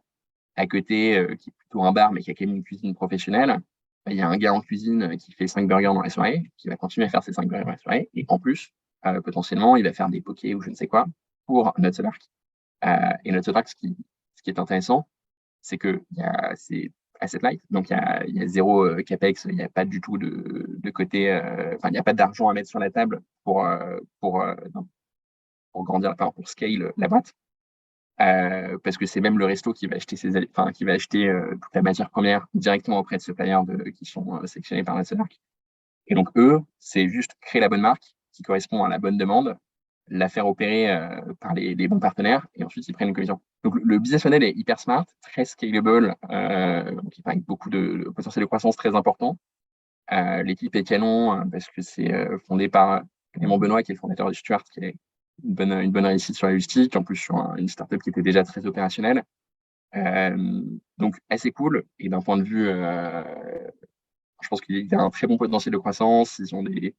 côté qui est plutôt un bar, mais qui a quand même une cuisine professionnelle, bah, il y a un gars en cuisine qui fait 5 burgers dans la soirée, qui va continuer à faire ses 5 burgers dans la soirée. Et en plus, potentiellement, il va faire des pokés ou je ne sais quoi pour notre Sodark. Et notre Sodark, ce qui est intéressant, c'est que c'est asset light, donc il y a zéro capex, il n'y a pas du tout de côté, enfin, il n'y a pas d'argent à mettre sur la table non, pour grandir, enfin, pour scale la boîte. Parce que c'est même le resto qui va acheter qui va acheter toute la matière première directement auprès de suppliers qui sont sélectionnés par notre marque. Et donc eux, c'est juste créer la bonne marque qui correspond à la bonne demande, la faire opérer par les bons partenaires, et ensuite ils prennent une commission. Donc le business model est hyper smart, très scalable, donc avec beaucoup de potentiel de croissance très important. L'équipe est canon parce que c'est fondé par Clément Benoît, qui est le fondateur de Stuart, qui est une bonne réussite sur la logistique, en plus sur une startup qui était déjà très opérationnelle. Donc assez cool. Et d'un point de vue, je pense qu'il y a un très bon potentiel de croissance. Ils ont des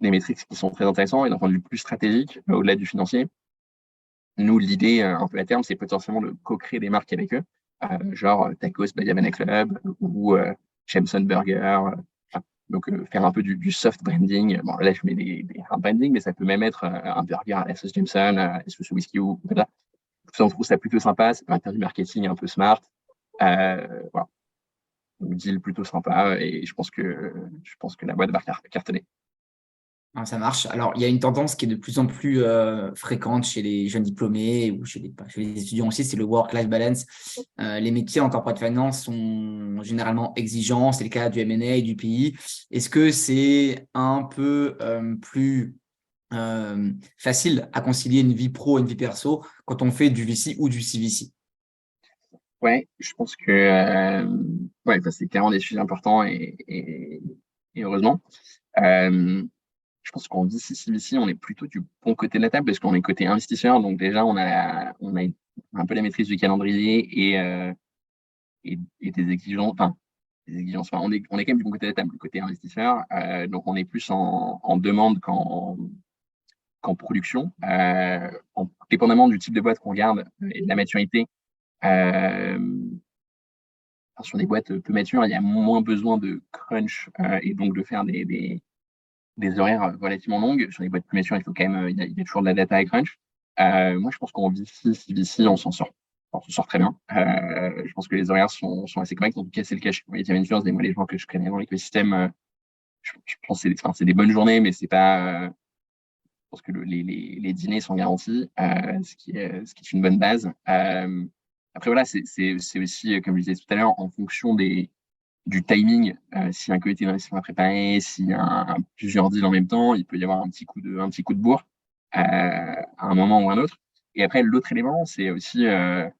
métriques qui sont très intéressants. Et d'un point de vue plus stratégique, au-delà du financier, nous, l'idée un peu à terme, c'est potentiellement de co-créer des marques avec eux, genre Tacos by Havana Club ou Jameson Burger. Donc, faire un peu du soft branding. Bon, là, je mets des hard branding, mais ça peut même être un burger à la sauce Jameson, à la sauce whisky ou voilà. Ça, on trouve ça plutôt sympa. Ça peut être du marketing un peu smart. Voilà. Donc, deal plutôt sympa et je pense que la boîte va cartonner. Ah, ça marche. Alors, il y a une tendance qui est de plus en plus fréquente chez les jeunes diplômés ou chez les étudiants aussi, c'est le work-life balance. Les métiers en corporate finance sont généralement exigeants. C'est le cas du M&A et du PI. Est-ce que c'est un peu plus facile à concilier une vie pro et une vie perso quand on fait du VC ou du CVC? Ouais, je pense que ouais, enfin, c'est clairement des sujets importants et heureusement. Euh, je pense qu'en VC, on est plutôt du bon côté de la table parce qu'on est côté investisseur. Donc déjà, on a un peu la maîtrise du calendrier et des exigences. Enfin, des exigences. Enfin, on est quand même du bon côté de la table, du côté investisseur. Donc on est plus en demande qu'en production. Dépendamment du type de boîte qu'on regarde et de la maturité. Euh, Sur des boîtes peu matures, il y a moins besoin de crunch et donc de faire des horaires relativement longues. Sur les boîtes plus matures, il faut quand même, il y a toujours de la data à crunch. Moi, je pense qu'en VC, CVC, on s'en sort. On s'en sort très bien. Je pense que les horaires sont assez corrects. En tout cas, c'est le cas chez Quality Ventures. Et moi, les gens que je connais dans l'écosystème, je pense que c'est des bonnes journées, mais c'est pas. Je pense que les dîners sont garantis, ce qui est une bonne base. Après, voilà, c'est aussi, comme je disais tout à l'heure, en fonction du timing. Si un comité d'investissement à préparer, s'il y a plusieurs deals en même temps, il peut y avoir un petit coup de bourre à un moment ou un autre. Et après, l'autre élément, c'est aussi, enfin,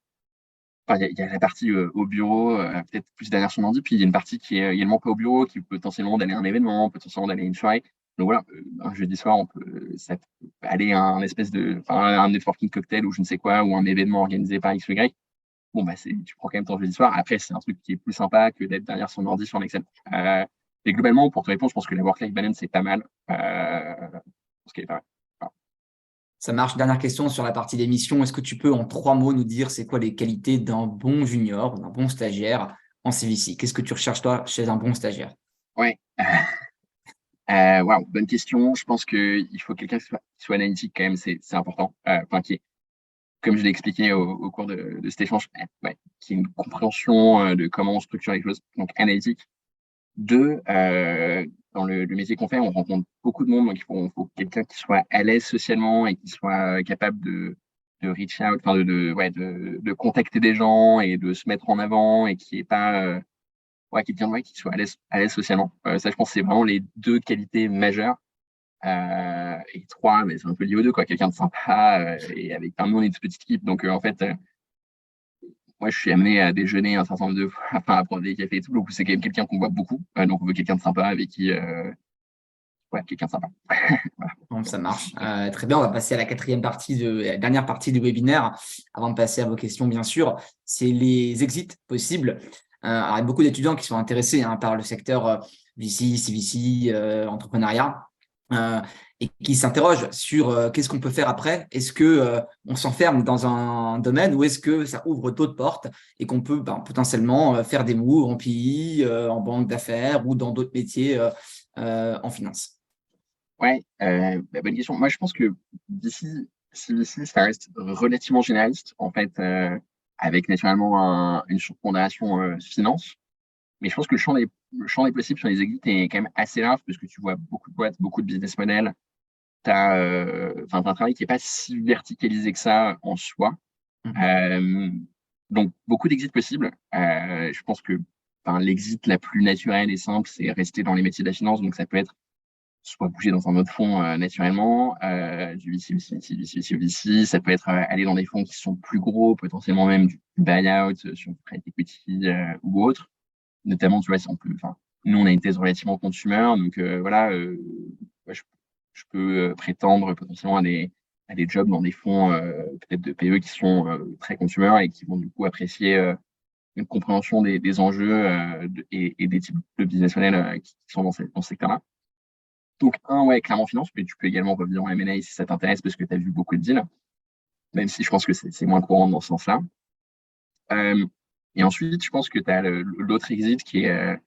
il y a la partie au bureau, peut-être plus derrière son ordi, puis il y a une partie qui est également pas au bureau, qui peut potentiellement d'aller à un événement, potentiellement d'aller à une soirée. Donc voilà, un jeudi soir, ça peut aller à un espèce enfin, un networking cocktail ou je ne sais quoi, ou un événement organisé par X ou Y. Bon, bah, tu prends quand même ton jeudi soir. Après, c'est un truc qui est plus sympa que d'être derrière son ordi sur un Excel. Et globalement, pour te répondre, je pense que la work-life balance, c'est pas mal. Ce qui est pas mal. Voilà. Ça marche. Dernière question sur la partie d'émission. Est-ce que tu peux en 3 mots nous dire c'est quoi les qualités d'un bon junior, d'un bon stagiaire en CVC? Qu'est-ce que tu recherches toi chez un bon stagiaire? Ouais. Wow, bonne question. Je pense qu'il faut quelqu'un qui soit analytique quand même, c'est important. Enfin, comme je l'ai expliqué au cours de cet échange, ouais, qui est une compréhension de comment on structure les choses, donc analytique. Deux, dans le métier qu'on fait, on rencontre beaucoup de monde, donc faut quelqu'un qui soit à l'aise socialement et qui soit capable de reach out, enfin ouais, de contacter des gens et de se mettre en avant et qui est pas, ouais, quelqu'un ouais, qui soit à l'aise socialement. Ça, je pense, que c'est vraiment les deux qualités majeures. Et trois, mais c'est un peu lié aux deux, quoi. Quelqu'un de sympa et avec un nous, on est une petite équipe, donc en fait, moi, je suis amené à déjeuner un certain nombre de fois, enfin, à prendre des cafés et tout. Donc, c'est quand même quelqu'un qu'on voit beaucoup. Donc, on veut quelqu'un de sympa avec qui, ouais, quelqu'un de sympa. Voilà. Bon, ça marche. Très bien, on va passer à la la dernière partie du webinaire. Avant de passer à vos questions, bien sûr, c'est les exits possibles. Alors, il y a beaucoup d'étudiants qui sont intéressés par le secteur VC, CVC, entrepreneuriat, et qui s'interrogent sur qu'est-ce qu'on peut faire après. Est-ce que on s'enferme dans un domaine ou est-ce que ça ouvre d'autres portes et qu'on peut potentiellement faire des moves en PI, en banque d'affaires ou dans d'autres métiers en finance? Ouais, bonne question. Moi, je pense que d'ici, CVC, ça reste relativement généraliste, en fait, avec naturellement une surpondération finance. Mais je pense que le champ des possibles sur les exits est quand même assez large parce que tu vois beaucoup de boîtes, beaucoup de business models. T'as un travail qui n'est pas si verticalisé que ça en soi. Euh, donc, beaucoup d'exits possibles. Je pense que l'exit la plus naturelle et simple, c'est rester dans les métiers de la finance. Donc, ça peut être soit bouger dans un autre fonds naturellement, du VC, VC, VC, VC, VC. Ça peut être aller dans des fonds qui sont plus gros, potentiellement même du buyout sur private equity ou autre. Notamment, tu vois, si on peut, nous, on a une thèse relativement consumer. Donc, voilà, ouais, je peux prétendre potentiellement à des jobs dans des fonds peut-être de PE qui sont très consumer et qui vont du coup apprécier une compréhension des enjeux et des types de business models qui sont dans ce secteur-là. Donc, ouais, clairement finance, mais tu peux également revenir en M&A si ça t'intéresse parce que tu as vu beaucoup de deals, même si je pense que c'est moins courant dans ce sens-là. Et ensuite, je pense que tu as l'autre exit qui est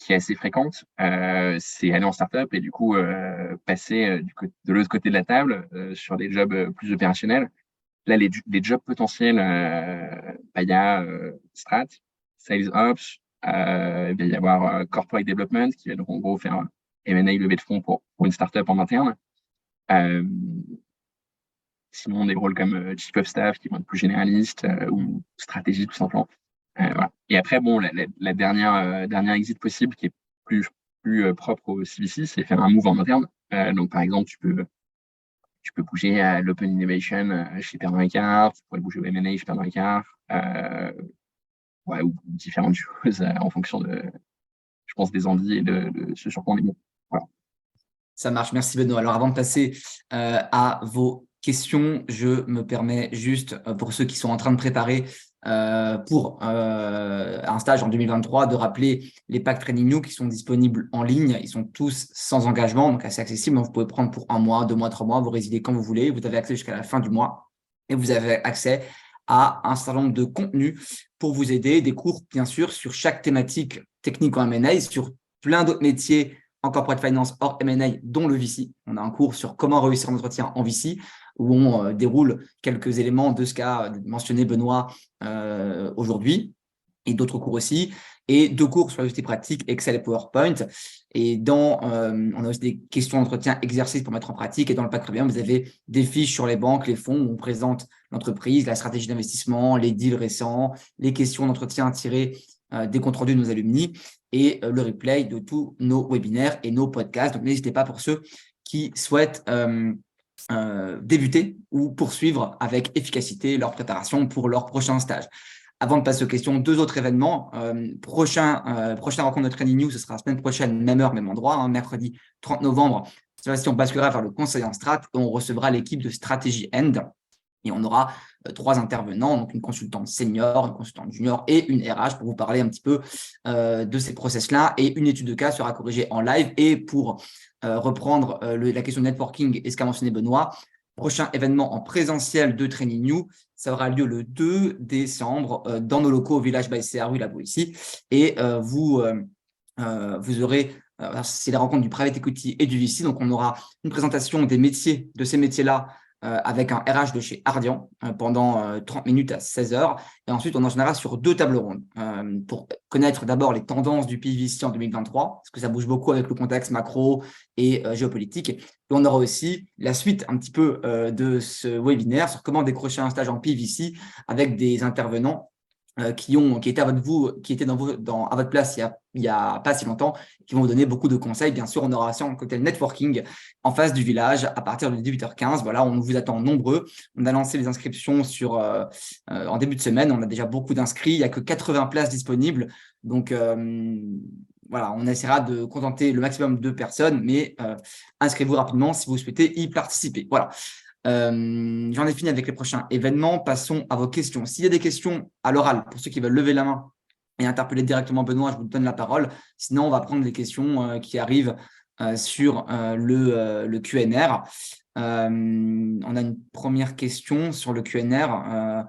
assez fréquente, c'est aller en startup et du coup passer de l'autre côté de la table sur des jobs plus opérationnels. Là, les jobs potentiels, il y a Strat, Sales Ops, il va y avoir Corporate Development qui va donc en gros faire M&A levée de fonds pour une startup en interne. Euh, Sinon, des rôles comme Chief of Staff qui vont être plus généralistes ou stratégie tout simplement. Voilà. Et après, bon, la dernière exit possible qui est plus propre au CVC, c'est faire un move en interne. Donc, par exemple, tu peux bouger à l'Open Innovation chez Pernod Ricard, tu pourrais bouger au M&A chez Pernod Ricard, ouais, ou différentes choses en fonction je pense, des envies et de ce sur quoi on est bon. Voilà. Ça marche, merci Benoît. Alors avant de passer à vos questions, je me permets juste pour ceux qui sont en train de préparer pour un stage en 2023 de rappeler les packs Training New qui sont disponibles en ligne. Ils sont tous sans engagement, donc assez accessibles. Donc, vous pouvez prendre pour 1 mois, 2 mois, 3 mois, vous résidez quand vous voulez. Vous avez accès jusqu'à la fin du mois et vous avez accès à un certain nombre de contenus pour vous aider, des cours bien sûr sur chaque thématique technique en M&A, sur plein d'autres métiers en corporate finance hors M&A, dont le VC. On a un cours sur comment réussir un entretien en VC, où on déroule quelques éléments de ce qu'a mentionné Benoît aujourd'hui, et d'autres cours aussi, et 2 cours sur les outils pratiques, Excel et PowerPoint. Et on a aussi des questions d'entretien, exercices pour mettre en pratique. Et dans le pack Premium, vous avez des fiches sur les banques, les fonds, où on présente l'entreprise, la stratégie d'investissement, les deals récents, les questions d'entretien tirées des comptes rendus de nos alumni et le replay de tous nos webinaires et nos podcasts. Donc, n'hésitez pas pour ceux qui souhaitent débuter ou poursuivre avec efficacité leur préparation pour leur prochain stage. Avant de passer aux questions, 2 autres événements. Prochaine rencontre de Training News, ce sera la semaine prochaine, même heure, même endroit, mercredi 30 novembre. Cette fois-ci, on basculera vers le conseil en strat et on recevra l'équipe de Strategy End. Et on aura 3 intervenants, donc une consultante senior, une consultante junior et une RH pour vous parler un petit peu de ces process-là. Et une étude de cas sera corrigée en live. Et pour reprendre la question de networking et ce qu'a mentionné Benoît, prochain événement en présentiel de Training New, ça aura lieu le 2 décembre dans nos locaux au Village by CR, oui, là-bas ici. Et vous aurez, c'est la rencontre du private equity et du VC. Donc, on aura une présentation des métiers, de ces métiers-là avec un RH de chez Ardian pendant 30 minutes à 16 heures. Et ensuite, on enchaînera sur 2 tables rondes pour connaître d'abord les tendances du PVC en 2023, parce que ça bouge beaucoup avec le contexte macro et géopolitique. Et on aura aussi la suite un petit peu de ce webinaire sur comment décrocher un stage en PVC avec des intervenants qui étaient à votre place il y a pas si longtemps, qui vont vous donner beaucoup de conseils. Bien sûr, on aura aussi un cocktail networking en face du village à partir de 18h15. Voilà, on vous attend nombreux. On a lancé les inscriptions en début de semaine. On a déjà beaucoup d'inscrits. Il n'y a que 80 places disponibles. Donc, voilà, on essaiera de contenter le maximum de personnes, mais inscrivez-vous rapidement si vous souhaitez y participer. Voilà. J'en ai fini avec les prochains événements. Passons à vos questions. S'il y a des questions à l'oral, pour ceux qui veulent lever la main et interpeller directement Benoît, je vous donne la parole. Sinon, on va prendre les questions qui arrivent sur le QNR. On a une première question sur le QNR.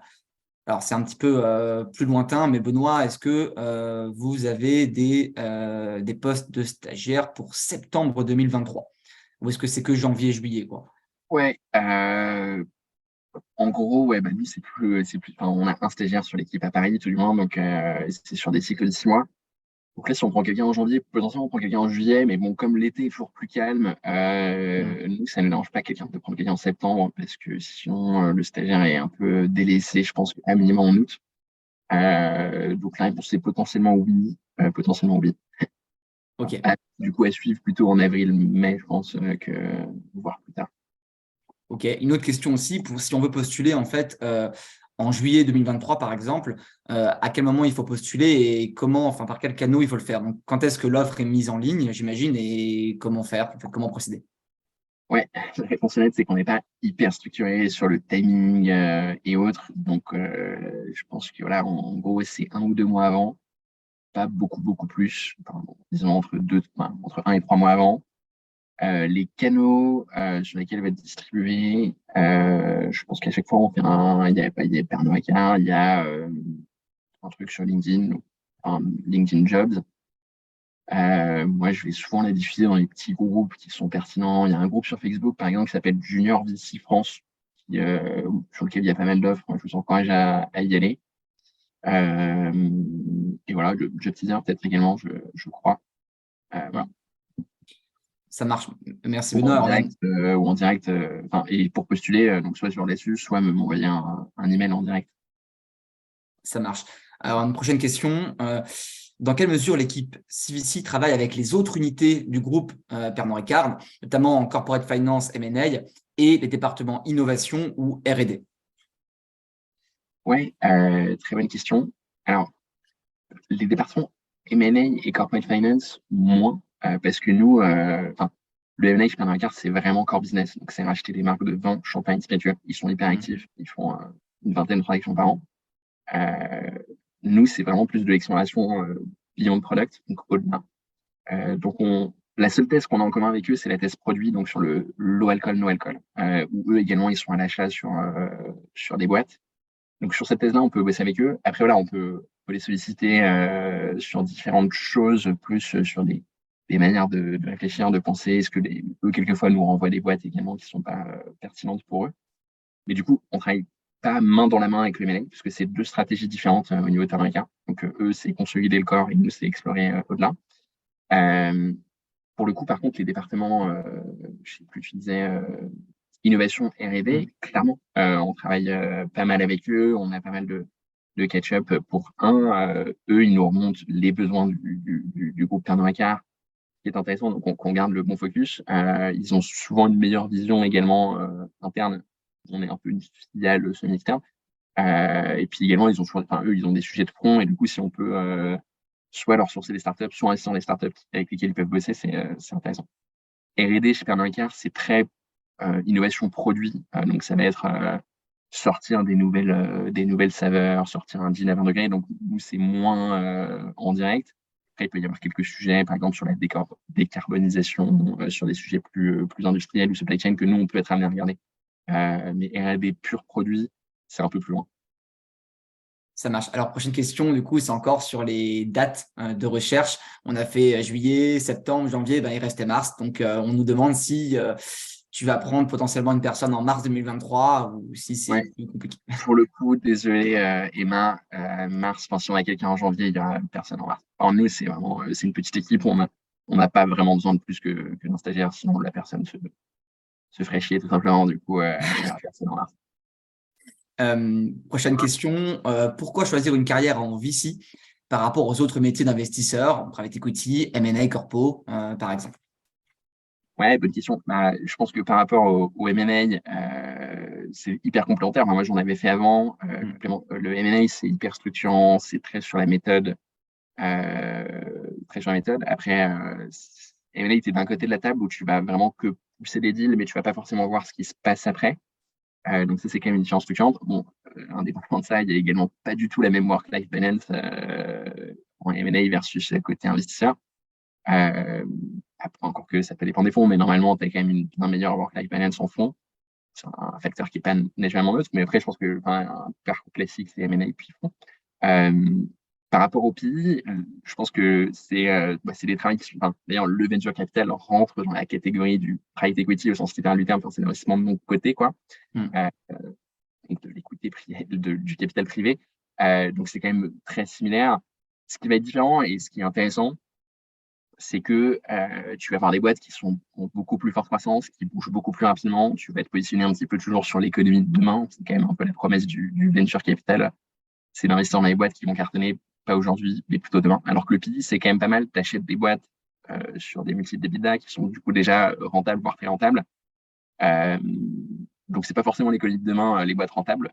Alors, c'est un petit peu plus lointain, mais Benoît, est-ce que vous avez des postes de stagiaires pour septembre 2023? Ou est-ce que c'est que janvier, juillet, quoi? Ouais, en gros, ouais, bah, nous, enfin, on a un stagiaire sur l'équipe à Paris, tout du moins, donc c'est sur des cycles de 6 mois. Donc là, si on prend quelqu'un en janvier, potentiellement on prend quelqu'un en juillet, mais bon, comme l'été est toujours plus calme, nous, ça ne dérange pas de prendre quelqu'un en septembre, parce que sinon, le stagiaire est un peu délaissé, je pense, à minimum en août. Donc la réponse est potentiellement oui, potentiellement oui. Ok. Du coup, à suivre plutôt en avril, mai, je pense, que voir plus tard. Ok. Une autre question aussi, si on veut postuler en fait en juillet 2023 par exemple, à quel moment il faut postuler et par quel canal il faut le faire? Donc, quand est-ce que l'offre est mise en ligne, j'imagine, et comment faire, en fait, comment procéder? Ouais, la réponse honnête, c'est qu'on n'est pas hyper structuré sur le timing et autres. Donc, je pense que voilà, en gros, c'est 1 ou 2 mois avant, pas beaucoup, beaucoup plus. Enfin, bon, disons entre 1 et 3 mois avant. Les canaux sur lesquels elle va être distribuée, je pense qu'à chaque fois, il y a Pernod Ricard, il y a un truc sur LinkedIn, LinkedIn Jobs. Moi, je vais souvent les diffuser dans les petits groupes qui sont pertinents. Il y a un groupe sur Facebook, par exemple, qui s'appelle Junior VC France, sur lequel il y a pas mal d'offres. Je vous encourage à y aller. Et voilà, le job teaser peut-être également, je crois. Voilà. Ça marche. Merci Ou en Benoît. direct, et pour postuler, donc soit sur dessus, soit m'envoyer un email en direct. Ça marche. Alors, une prochaine question. Dans quelle mesure l'équipe CVC travaille avec les autres unités du groupe Pernod Ricard, notamment en Corporate Finance M&A et les départements innovation ou R&D? Ouais, très bonne question. Alors, les départements M&A et Corporate Finance, moins, parce que nous, le M&A chez Pernod Ricard, c'est vraiment core business. Donc, c'est racheter des marques de vin, champagne, spiritueux. Ils sont hyper actifs. Ils font une vingtaine de transactions par an. Euh, Nous, c'est vraiment plus de l'exploration beyond product, donc au-delà. Donc, la seule thèse qu'on a en commun avec eux, c'est la thèse produit, donc sur le low alcool, no alcool, où eux également, ils sont à l'achat sur des boîtes. Donc, sur cette thèse-là, on peut bosser avec eux. Après, voilà, on peut les solliciter sur différentes choses, plus sur des manières de réfléchir, de penser. Est-ce que eux, quelquefois, nous renvoient des boîtes également qui ne sont pas pertinentes pour eux. Mais du coup, on travaille pas main dans la main avec le M&A, puisque c'est 2 stratégies différentes au niveau américain. Donc, eux, c'est consolider le corps et nous, c'est explorer au-delà. Euh, pour le coup, par contre, les départements, je sais plus, tu disais innovation R&D, clairement, on travaille pas mal avec eux, on a pas mal de catch-up pour eux, ils nous remontent les besoins du groupe Pernod Ricard, qui est intéressant, donc on garde le bon focus. Ils ont souvent une meilleure vision également interne. On est un peu une filiale semi-externe. Et puis également, eux, ils ont des sujets de front, et du coup, si on peut soit leur sourcer des startups, soit investir dans les startups avec lesquelles ils peuvent bosser, c'est intéressant. R&D chez Pernod Ricard, c'est très innovation produit. Donc, ça va être sortir des nouvelles saveurs, sortir un gin à 20 degrés. Donc, nous, c'est moins en direct. Après, il peut y avoir quelques sujets, par exemple, sur la décarbonisation, sur des sujets plus industriels ou supply chain que nous, on peut être amené à regarder. Mais R&D pur produit, c'est un peu plus loin. Ça marche. Alors, prochaine question, du coup, c'est encore sur les dates de recherche. On a fait juillet, septembre, janvier, il restait mars. Donc, on nous demande si tu vas prendre potentiellement une personne en mars 2023 ou si Ouais. c'est plus compliqué. Pour le coup, désolé, Emma, mars, enfin, si on a quelqu'un en janvier, il y aura personne en mars. Alors, nous, c'est vraiment, c'est une petite équipe, on n'a pas vraiment besoin de plus que d'un stagiaire, sinon la personne se ferait chier tout simplement. Du coup, il y aura personne en mars. Prochaine question. Pourquoi choisir une carrière en VC par rapport aux autres métiers d'investisseurs, private equity, M&A, corpo, par exemple? Ouais, bonne question. Bah, je pense que par rapport au M&A, c'est hyper complémentaire. Enfin, moi, j'en avais fait avant. Le M&A, c'est hyper structurant, c'est très sur la méthode. Très sur la méthode. Après, M&A, tu es d'un côté de la table où tu vas vraiment que pousser des deals, mais tu vas pas forcément voir ce qui se passe après. Donc ça, c'est quand même une différence structurante. Bon, indépendamment de ça, il y a également pas du tout la même work-life balance en M&A versus côté investisseur. Euh, Après, encore que ça peut dépendre des fonds, mais normalement, tu as quand même une meilleure work-life balance en fonds. C'est un facteur qui n'est pas naturellement neutre, mais après, je pense que enfin, un parcours classique, c'est M&A puis fonds. Euh, Par rapport au PI, je pense que c'est des travails qui sont. Enfin, d'ailleurs, le venture capital rentre dans la catégorie du private equity au sens littéral du terme, enfin, c'est l'investissement de mon côté, quoi, Mm. euh, donc de l'équité privée, du capital privé. Donc, c'est quand même très similaire. Ce qui va être différent et ce qui est intéressant, c'est que tu vas avoir des boîtes qui sont en beaucoup plus forte croissance, qui bougent beaucoup plus rapidement. Tu vas être positionné un petit peu toujours sur l'économie de demain. C'est quand même un peu la promesse du venture capital. C'est d'investir dans les boîtes qui vont cartonner, pas aujourd'hui, mais plutôt demain. Alors que le PI, c'est quand même pas mal. Tu achètes des boîtes sur des multiples d'EBITDA qui sont du coup déjà rentables, voire très rentables. Euh, donc, c'est pas forcément l'économie de demain, les boîtes rentables,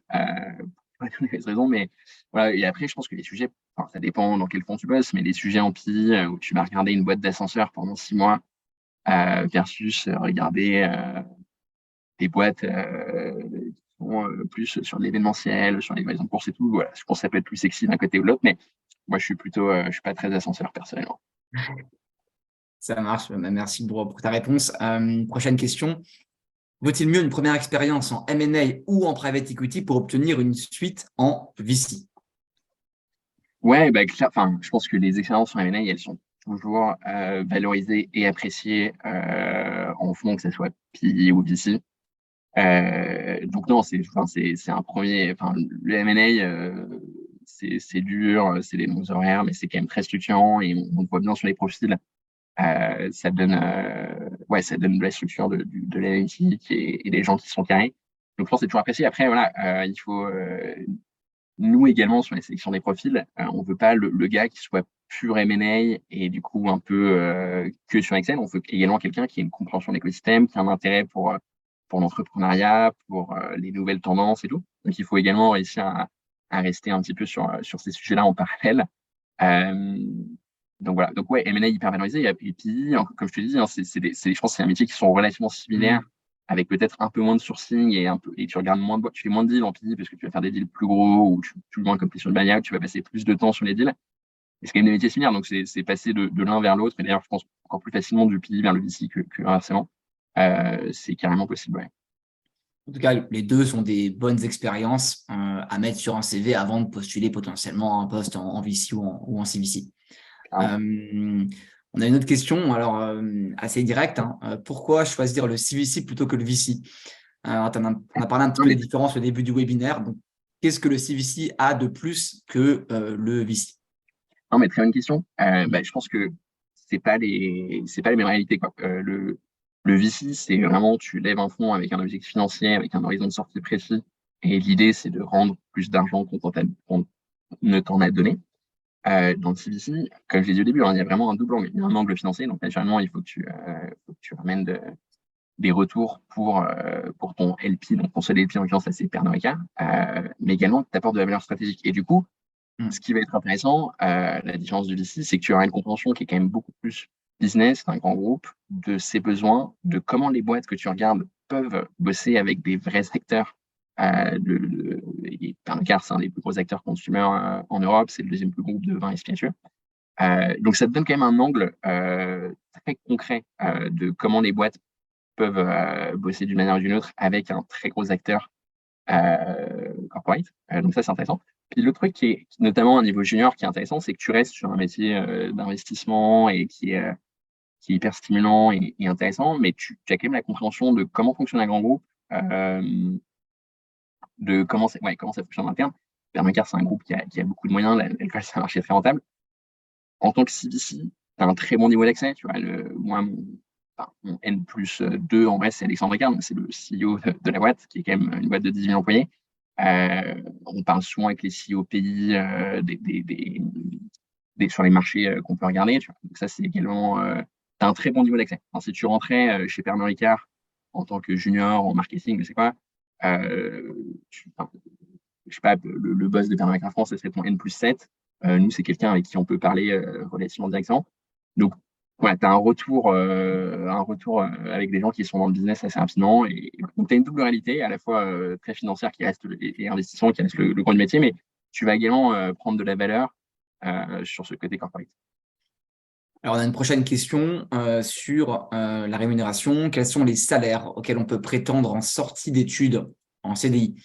pour les raisons. Mais voilà. Et après, je pense que les sujets, enfin, ça dépend dans quel fond tu bosses, mais les sujets en PI où tu vas regarder une boîte d'ascenseur pendant 6 mois versus regarder des boîtes qui sont plus sur l'événementiel, sur les livraisons de courses et tout. Voilà, je pense que ça peut être plus sexy d'un côté ou de l'autre, mais moi, je suis pas très ascenseur personnellement. Ça marche. Merci pour ta réponse. Prochaine question. Vaut-il mieux une première expérience en M&A ou en private equity pour obtenir une suite en VC? Ouais, bah, enfin, je pense que les expériences en M&A, elles sont toujours valorisées et appréciées en fond, que ce soit PI ou VC. Donc non, enfin, c'est un premier. Enfin, le M&A, c'est dur, c'est des longs horaires, mais c'est quand même très structurant et on le voit bien sur les profils. Ça donne de la structure de l'analytique et des gens qui sont carrés. Donc je pense que c'est toujours apprécié. Après, voilà, il faut nous également sur les sélections des profils, on veut pas le gars qui soit pur M&A et du coup un peu que sur Excel. On veut également quelqu'un qui ait une compréhension de l'écosystème, qui a un intérêt pour l'entrepreneuriat, pour les nouvelles tendances et tout. Donc il faut également réussir à rester un petit peu sur ces sujets-là en parallèle. Euh, donc voilà. Donc ouais, M&A hyper valorisé. Et puis, comme je te dis, hein, je pense que c'est un métier qui sont relativement similaires, Mm. avec peut-être un peu moins de sourcing et tu regardes moins de boîtes, tu fais moins de deals en PI parce que tu vas faire des deals plus gros ou plus loin comme tu es sur le buyout, tu vas passer plus de temps sur les deals. Et c'est quand même des métiers similaires, donc c'est passer de l'un vers l'autre. Et d'ailleurs, je pense encore plus facilement du PI vers le VC que inversement. C'est carrément possible, ouais. En tout cas, les deux sont des bonnes expériences à mettre sur un CV avant de postuler potentiellement à un poste en VC ou en CVC. Carrément. On a une autre question, alors assez directe. Hein. Pourquoi choisir le CVC plutôt que le VC? On a parlé un petit Non, peu des mais, différences au début du webinaire. Donc, qu'est-ce que le CVC a de plus que le VC? non, mais très bonne question. Mm. Bah, je pense que c'est pas les mêmes réalités, quoi. Le VC, c'est vraiment, tu lèves un fonds avec un objectif financier, avec un horizon de sortie précis. Et l'idée, c'est de rendre plus d'argent qu'on ne t'en a donné. Dans le CVC, comme je l'ai dit au début, hein, il y a vraiment un double angle. Il y a un angle financier, donc naturellement, il faut que tu ramènes des retours pour ton LP, donc ton seul LP en l'occurrence, ça c'est Pernod Ricard, mais également tu apportes de la valeur stratégique. Et du coup, Mm. ce qui va être intéressant, la différence du VC, c'est que tu auras une compréhension qui est quand même beaucoup plus business d'un grand groupe, de ses besoins, de comment les boîtes que tu regardes peuvent bosser avec des vrais acteurs. Et Pernod Ricard, c'est un des plus gros acteurs consumer en Europe, c'est le deuxième plus gros groupe de vin et spiritueux. Donc ça te donne quand même un angle très concret de comment les boîtes peuvent bosser d'une manière ou d'une autre avec un très gros acteur corporate. Donc ça, c'est intéressant. Puis le truc notamment à un niveau junior, qui est intéressant, c'est que tu restes sur un métier d'investissement et qui est qui est hyper stimulant et intéressant, mais tu as quand même la compréhension de comment fonctionne un grand groupe, de comment ça fonctionne en interne. Pernod Ricard, c'est un groupe qui a beaucoup de moyens, l'alcool, c'est un marché très rentable. En tant que CVC, tu as un très bon niveau d'accès. Tu vois, moi, mon N plus 2, en vrai, c'est Alexandre Ricard, donc c'est le CEO de la boîte, qui est quand même une boîte de 18 000 employés. On parle souvent avec les CEO pays sur les marchés qu'on peut regarder. Tu vois. Donc ça, c'est également, tu as un très bon niveau d'accès. Si tu rentrais chez Pernod Ricard en tant que junior en marketing, je sais quoi, je sais pas, le boss de Pernod Ricard France, ce serait ton N plus 7. Nous, c'est quelqu'un avec qui on peut parler relativement directement. Donc, voilà, tu as un retour avec des gens qui sont dans le business assez rapidement. Donc, tu as une double réalité, à la fois très financière qui reste et investissement qui reste le gros du métier, mais tu vas également prendre de la valeur sur ce côté corporate. Alors, on a une prochaine question sur la rémunération. Quels sont les salaires auxquels on peut prétendre en sortie d'études en CDI,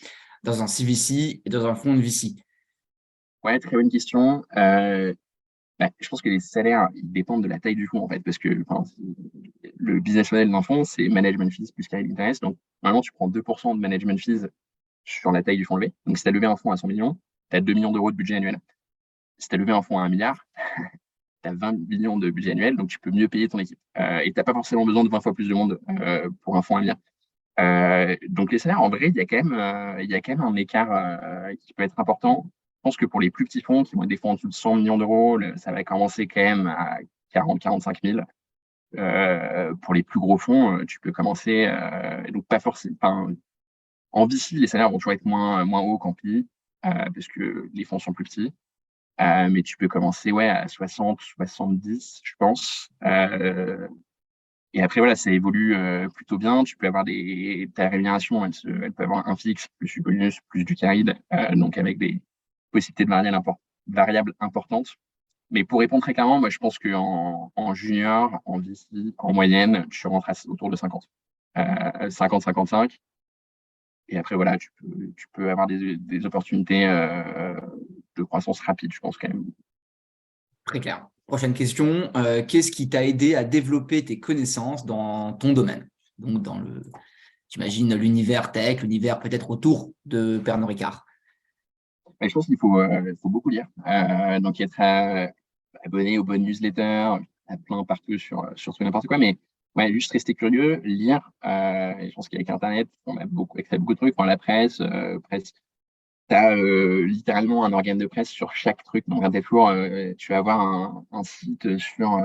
dans un CVC et dans un fonds de VC? Ouais, très bonne question. Je pense que les salaires, ils dépendent de la taille du fonds, en fait, parce que le business model d'un fonds, c'est management fees plus carry interest. Donc, normalement, tu prends 2% de management fees sur la taille du fonds levé. Donc, si tu as levé un fonds à 100 millions, tu as 2 millions d'euros de budget annuel. Si tu as levé un fonds à 1 milliard, tu as 20 millions de budget annuel, donc tu peux mieux payer ton équipe. Et tu n'as pas forcément besoin de 20 fois plus de monde pour un fonds à 1 milliard. Donc, les salaires, en vrai, il y a quand même un écart qui peut être important. Je pense que pour les plus petits fonds, qui vont être des fonds en dessous de 100 millions d'euros, ça va commencer quand même à 40-45 000. Pour les plus gros fonds, tu peux commencer, donc pas forcément. En VC, les salaires vont toujours être moins hauts qu'en PI, parce que les fonds sont plus petits. Mais tu peux commencer à 60, 70, je pense. Et après, voilà, ça évolue plutôt bien. Tu peux avoir ta rémunération, elle peut avoir un fixe, plus du bonus, plus du carry, donc avec des possibilités de variables importantes. Mais pour répondre très clairement, moi, je pense qu'en junior, en VC, en moyenne, tu rentres autour de 50. 50-55. Et après, voilà, tu peux avoir des opportunités de croissance rapide, je pense, quand même. Très clair. Prochaine question. Qu'est-ce qui t'a aidé à développer tes connaissances dans ton domaine? Donc, j'imagine, l'univers tech, l'univers peut-être autour de Pernod Ricard. Je pense qu'il faut beaucoup lire. Donc, être abonné aux bonnes newsletters, à plein partout sur tout et n'importe quoi. Mais ouais, juste rester curieux, lire. Et je pense qu'avec Internet, on a accès à beaucoup de trucs. La presse, tu as littéralement un organe de presse sur chaque truc. Donc, un jour, tu vas avoir un site sur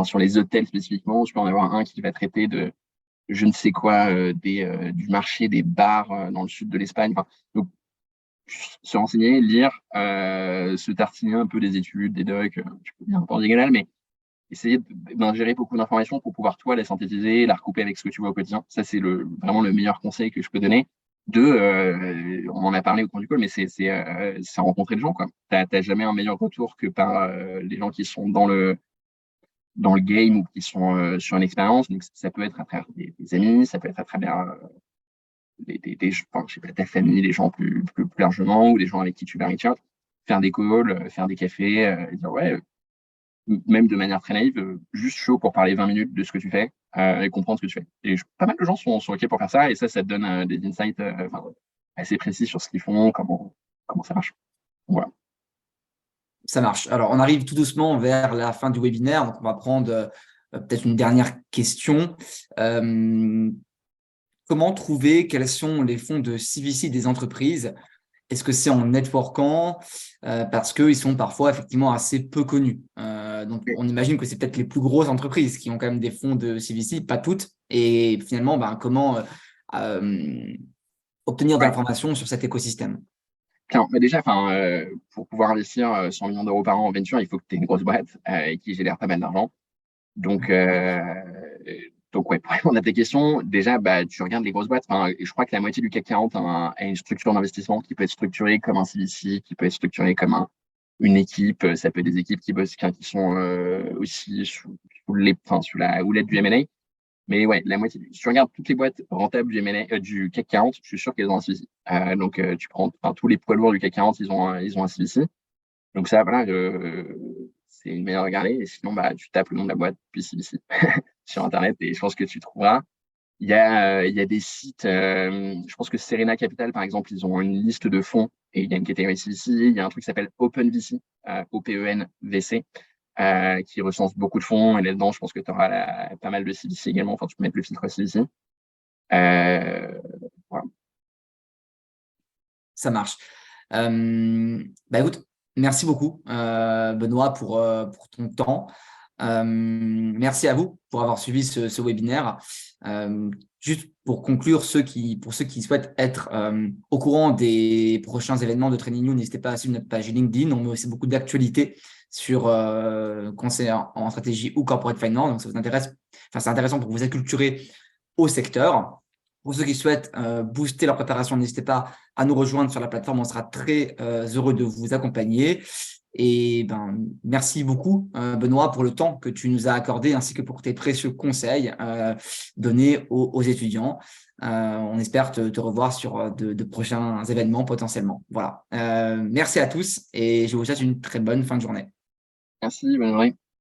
sur les hôtels spécifiquement. Tu peux en avoir un qui va traiter de je ne sais quoi, du marché des bars dans le sud de l'Espagne. Donc, se renseigner, lire, se tartiner un peu des études, des docs, tu peux lire un peu en diagonale, mais essayer d'ingérer beaucoup d'informations pour pouvoir, toi, les synthétiser, la recouper avec ce que tu vois au quotidien. Ça, c'est vraiment le meilleur conseil que je peux donner. On en a parlé au cours du call, mais c'est rencontrer les gens, quoi. T'as jamais un meilleur retour que par les gens qui sont dans le game ou qui sont sur une expérience. Donc, ça peut être à travers des amis, ça peut être à travers je sais pas, ta famille, les gens plus largement, ou les gens avec qui tu vas reach out, faire des calls, faire des cafés, dire ouais, même de manière très naïve, juste chaud pour parler 20 minutes de ce que tu fais et comprendre ce que tu fais. Et pas mal de gens sont OK pour faire ça, et ça te donne des insights assez précis sur ce qu'ils font, comment ça marche. Voilà. Ça marche. Alors, on arrive tout doucement vers la fin du webinaire. Donc, on va prendre peut-être une dernière question. Comment trouver quels sont les fonds de CVC des entreprises? Est-ce que c'est en networkant parce qu'ils sont parfois effectivement assez peu connus? Donc, on imagine que c'est peut-être les plus grosses entreprises qui ont quand même des fonds de CVC, pas toutes. Et finalement, comment obtenir de Ouais. l'information sur cet écosystème? Mais déjà, pour pouvoir investir 100 millions d'euros par an en venture, il faut que tu aies une grosse boîte et qui génère pas mal d'argent. Donc, ouais, pour répondre à tes questions, déjà, tu regardes les grosses boîtes. Je crois que la moitié du CAC 40 a une structure d'investissement qui peut être structurée comme un CVC, qui peut être structurée comme une équipe. Ça peut être des équipes qui bossent, qui sont aussi sous la houlette du M&A. Mais ouais, la moitié. Si tu regardes toutes les boîtes rentables du M&A, du CAC 40, je suis sûr qu'elles ont un CVC. Donc, tu prends tous les poids lourds du CAC 40, ils ont un CVC. Donc ça, voilà, c'est le meilleur à regarder. Et sinon, tu tapes le nom de la boîte, puis CBC, sur Internet, et je pense que tu trouveras. Il y a des sites, je pense que Serena Capital, par exemple, ils ont une liste de fonds et il y a une catégorie CVC. Il y a un truc qui s'appelle OpenVC, OPENVC, qui recense beaucoup de fonds. Et là-dedans, je pense que tu auras pas mal de CVC également. Enfin, tu peux mettre le filtre CVC. Voilà. Ça marche. Écoute, merci beaucoup, Benoît, pour ton temps. Merci à vous pour avoir suivi ce webinaire. Juste pour conclure, pour ceux qui souhaitent être au courant des prochains événements de Training New, n'hésitez pas à suivre notre page LinkedIn. On met aussi beaucoup d'actualités sur conseils en stratégie ou corporate finance. Donc, ça vous intéresse. Enfin, c'est intéressant pour vous acculturer au secteur. Pour ceux qui souhaitent booster leur préparation, n'hésitez pas à nous rejoindre sur la plateforme. On sera très heureux de vous accompagner. Et merci beaucoup, Benoît, pour le temps que tu nous as accordé ainsi que pour tes précieux conseils donnés aux étudiants. On espère te revoir sur de prochains événements potentiellement. Voilà. Merci à tous et je vous souhaite une très bonne fin de journée. Merci, bonne journée.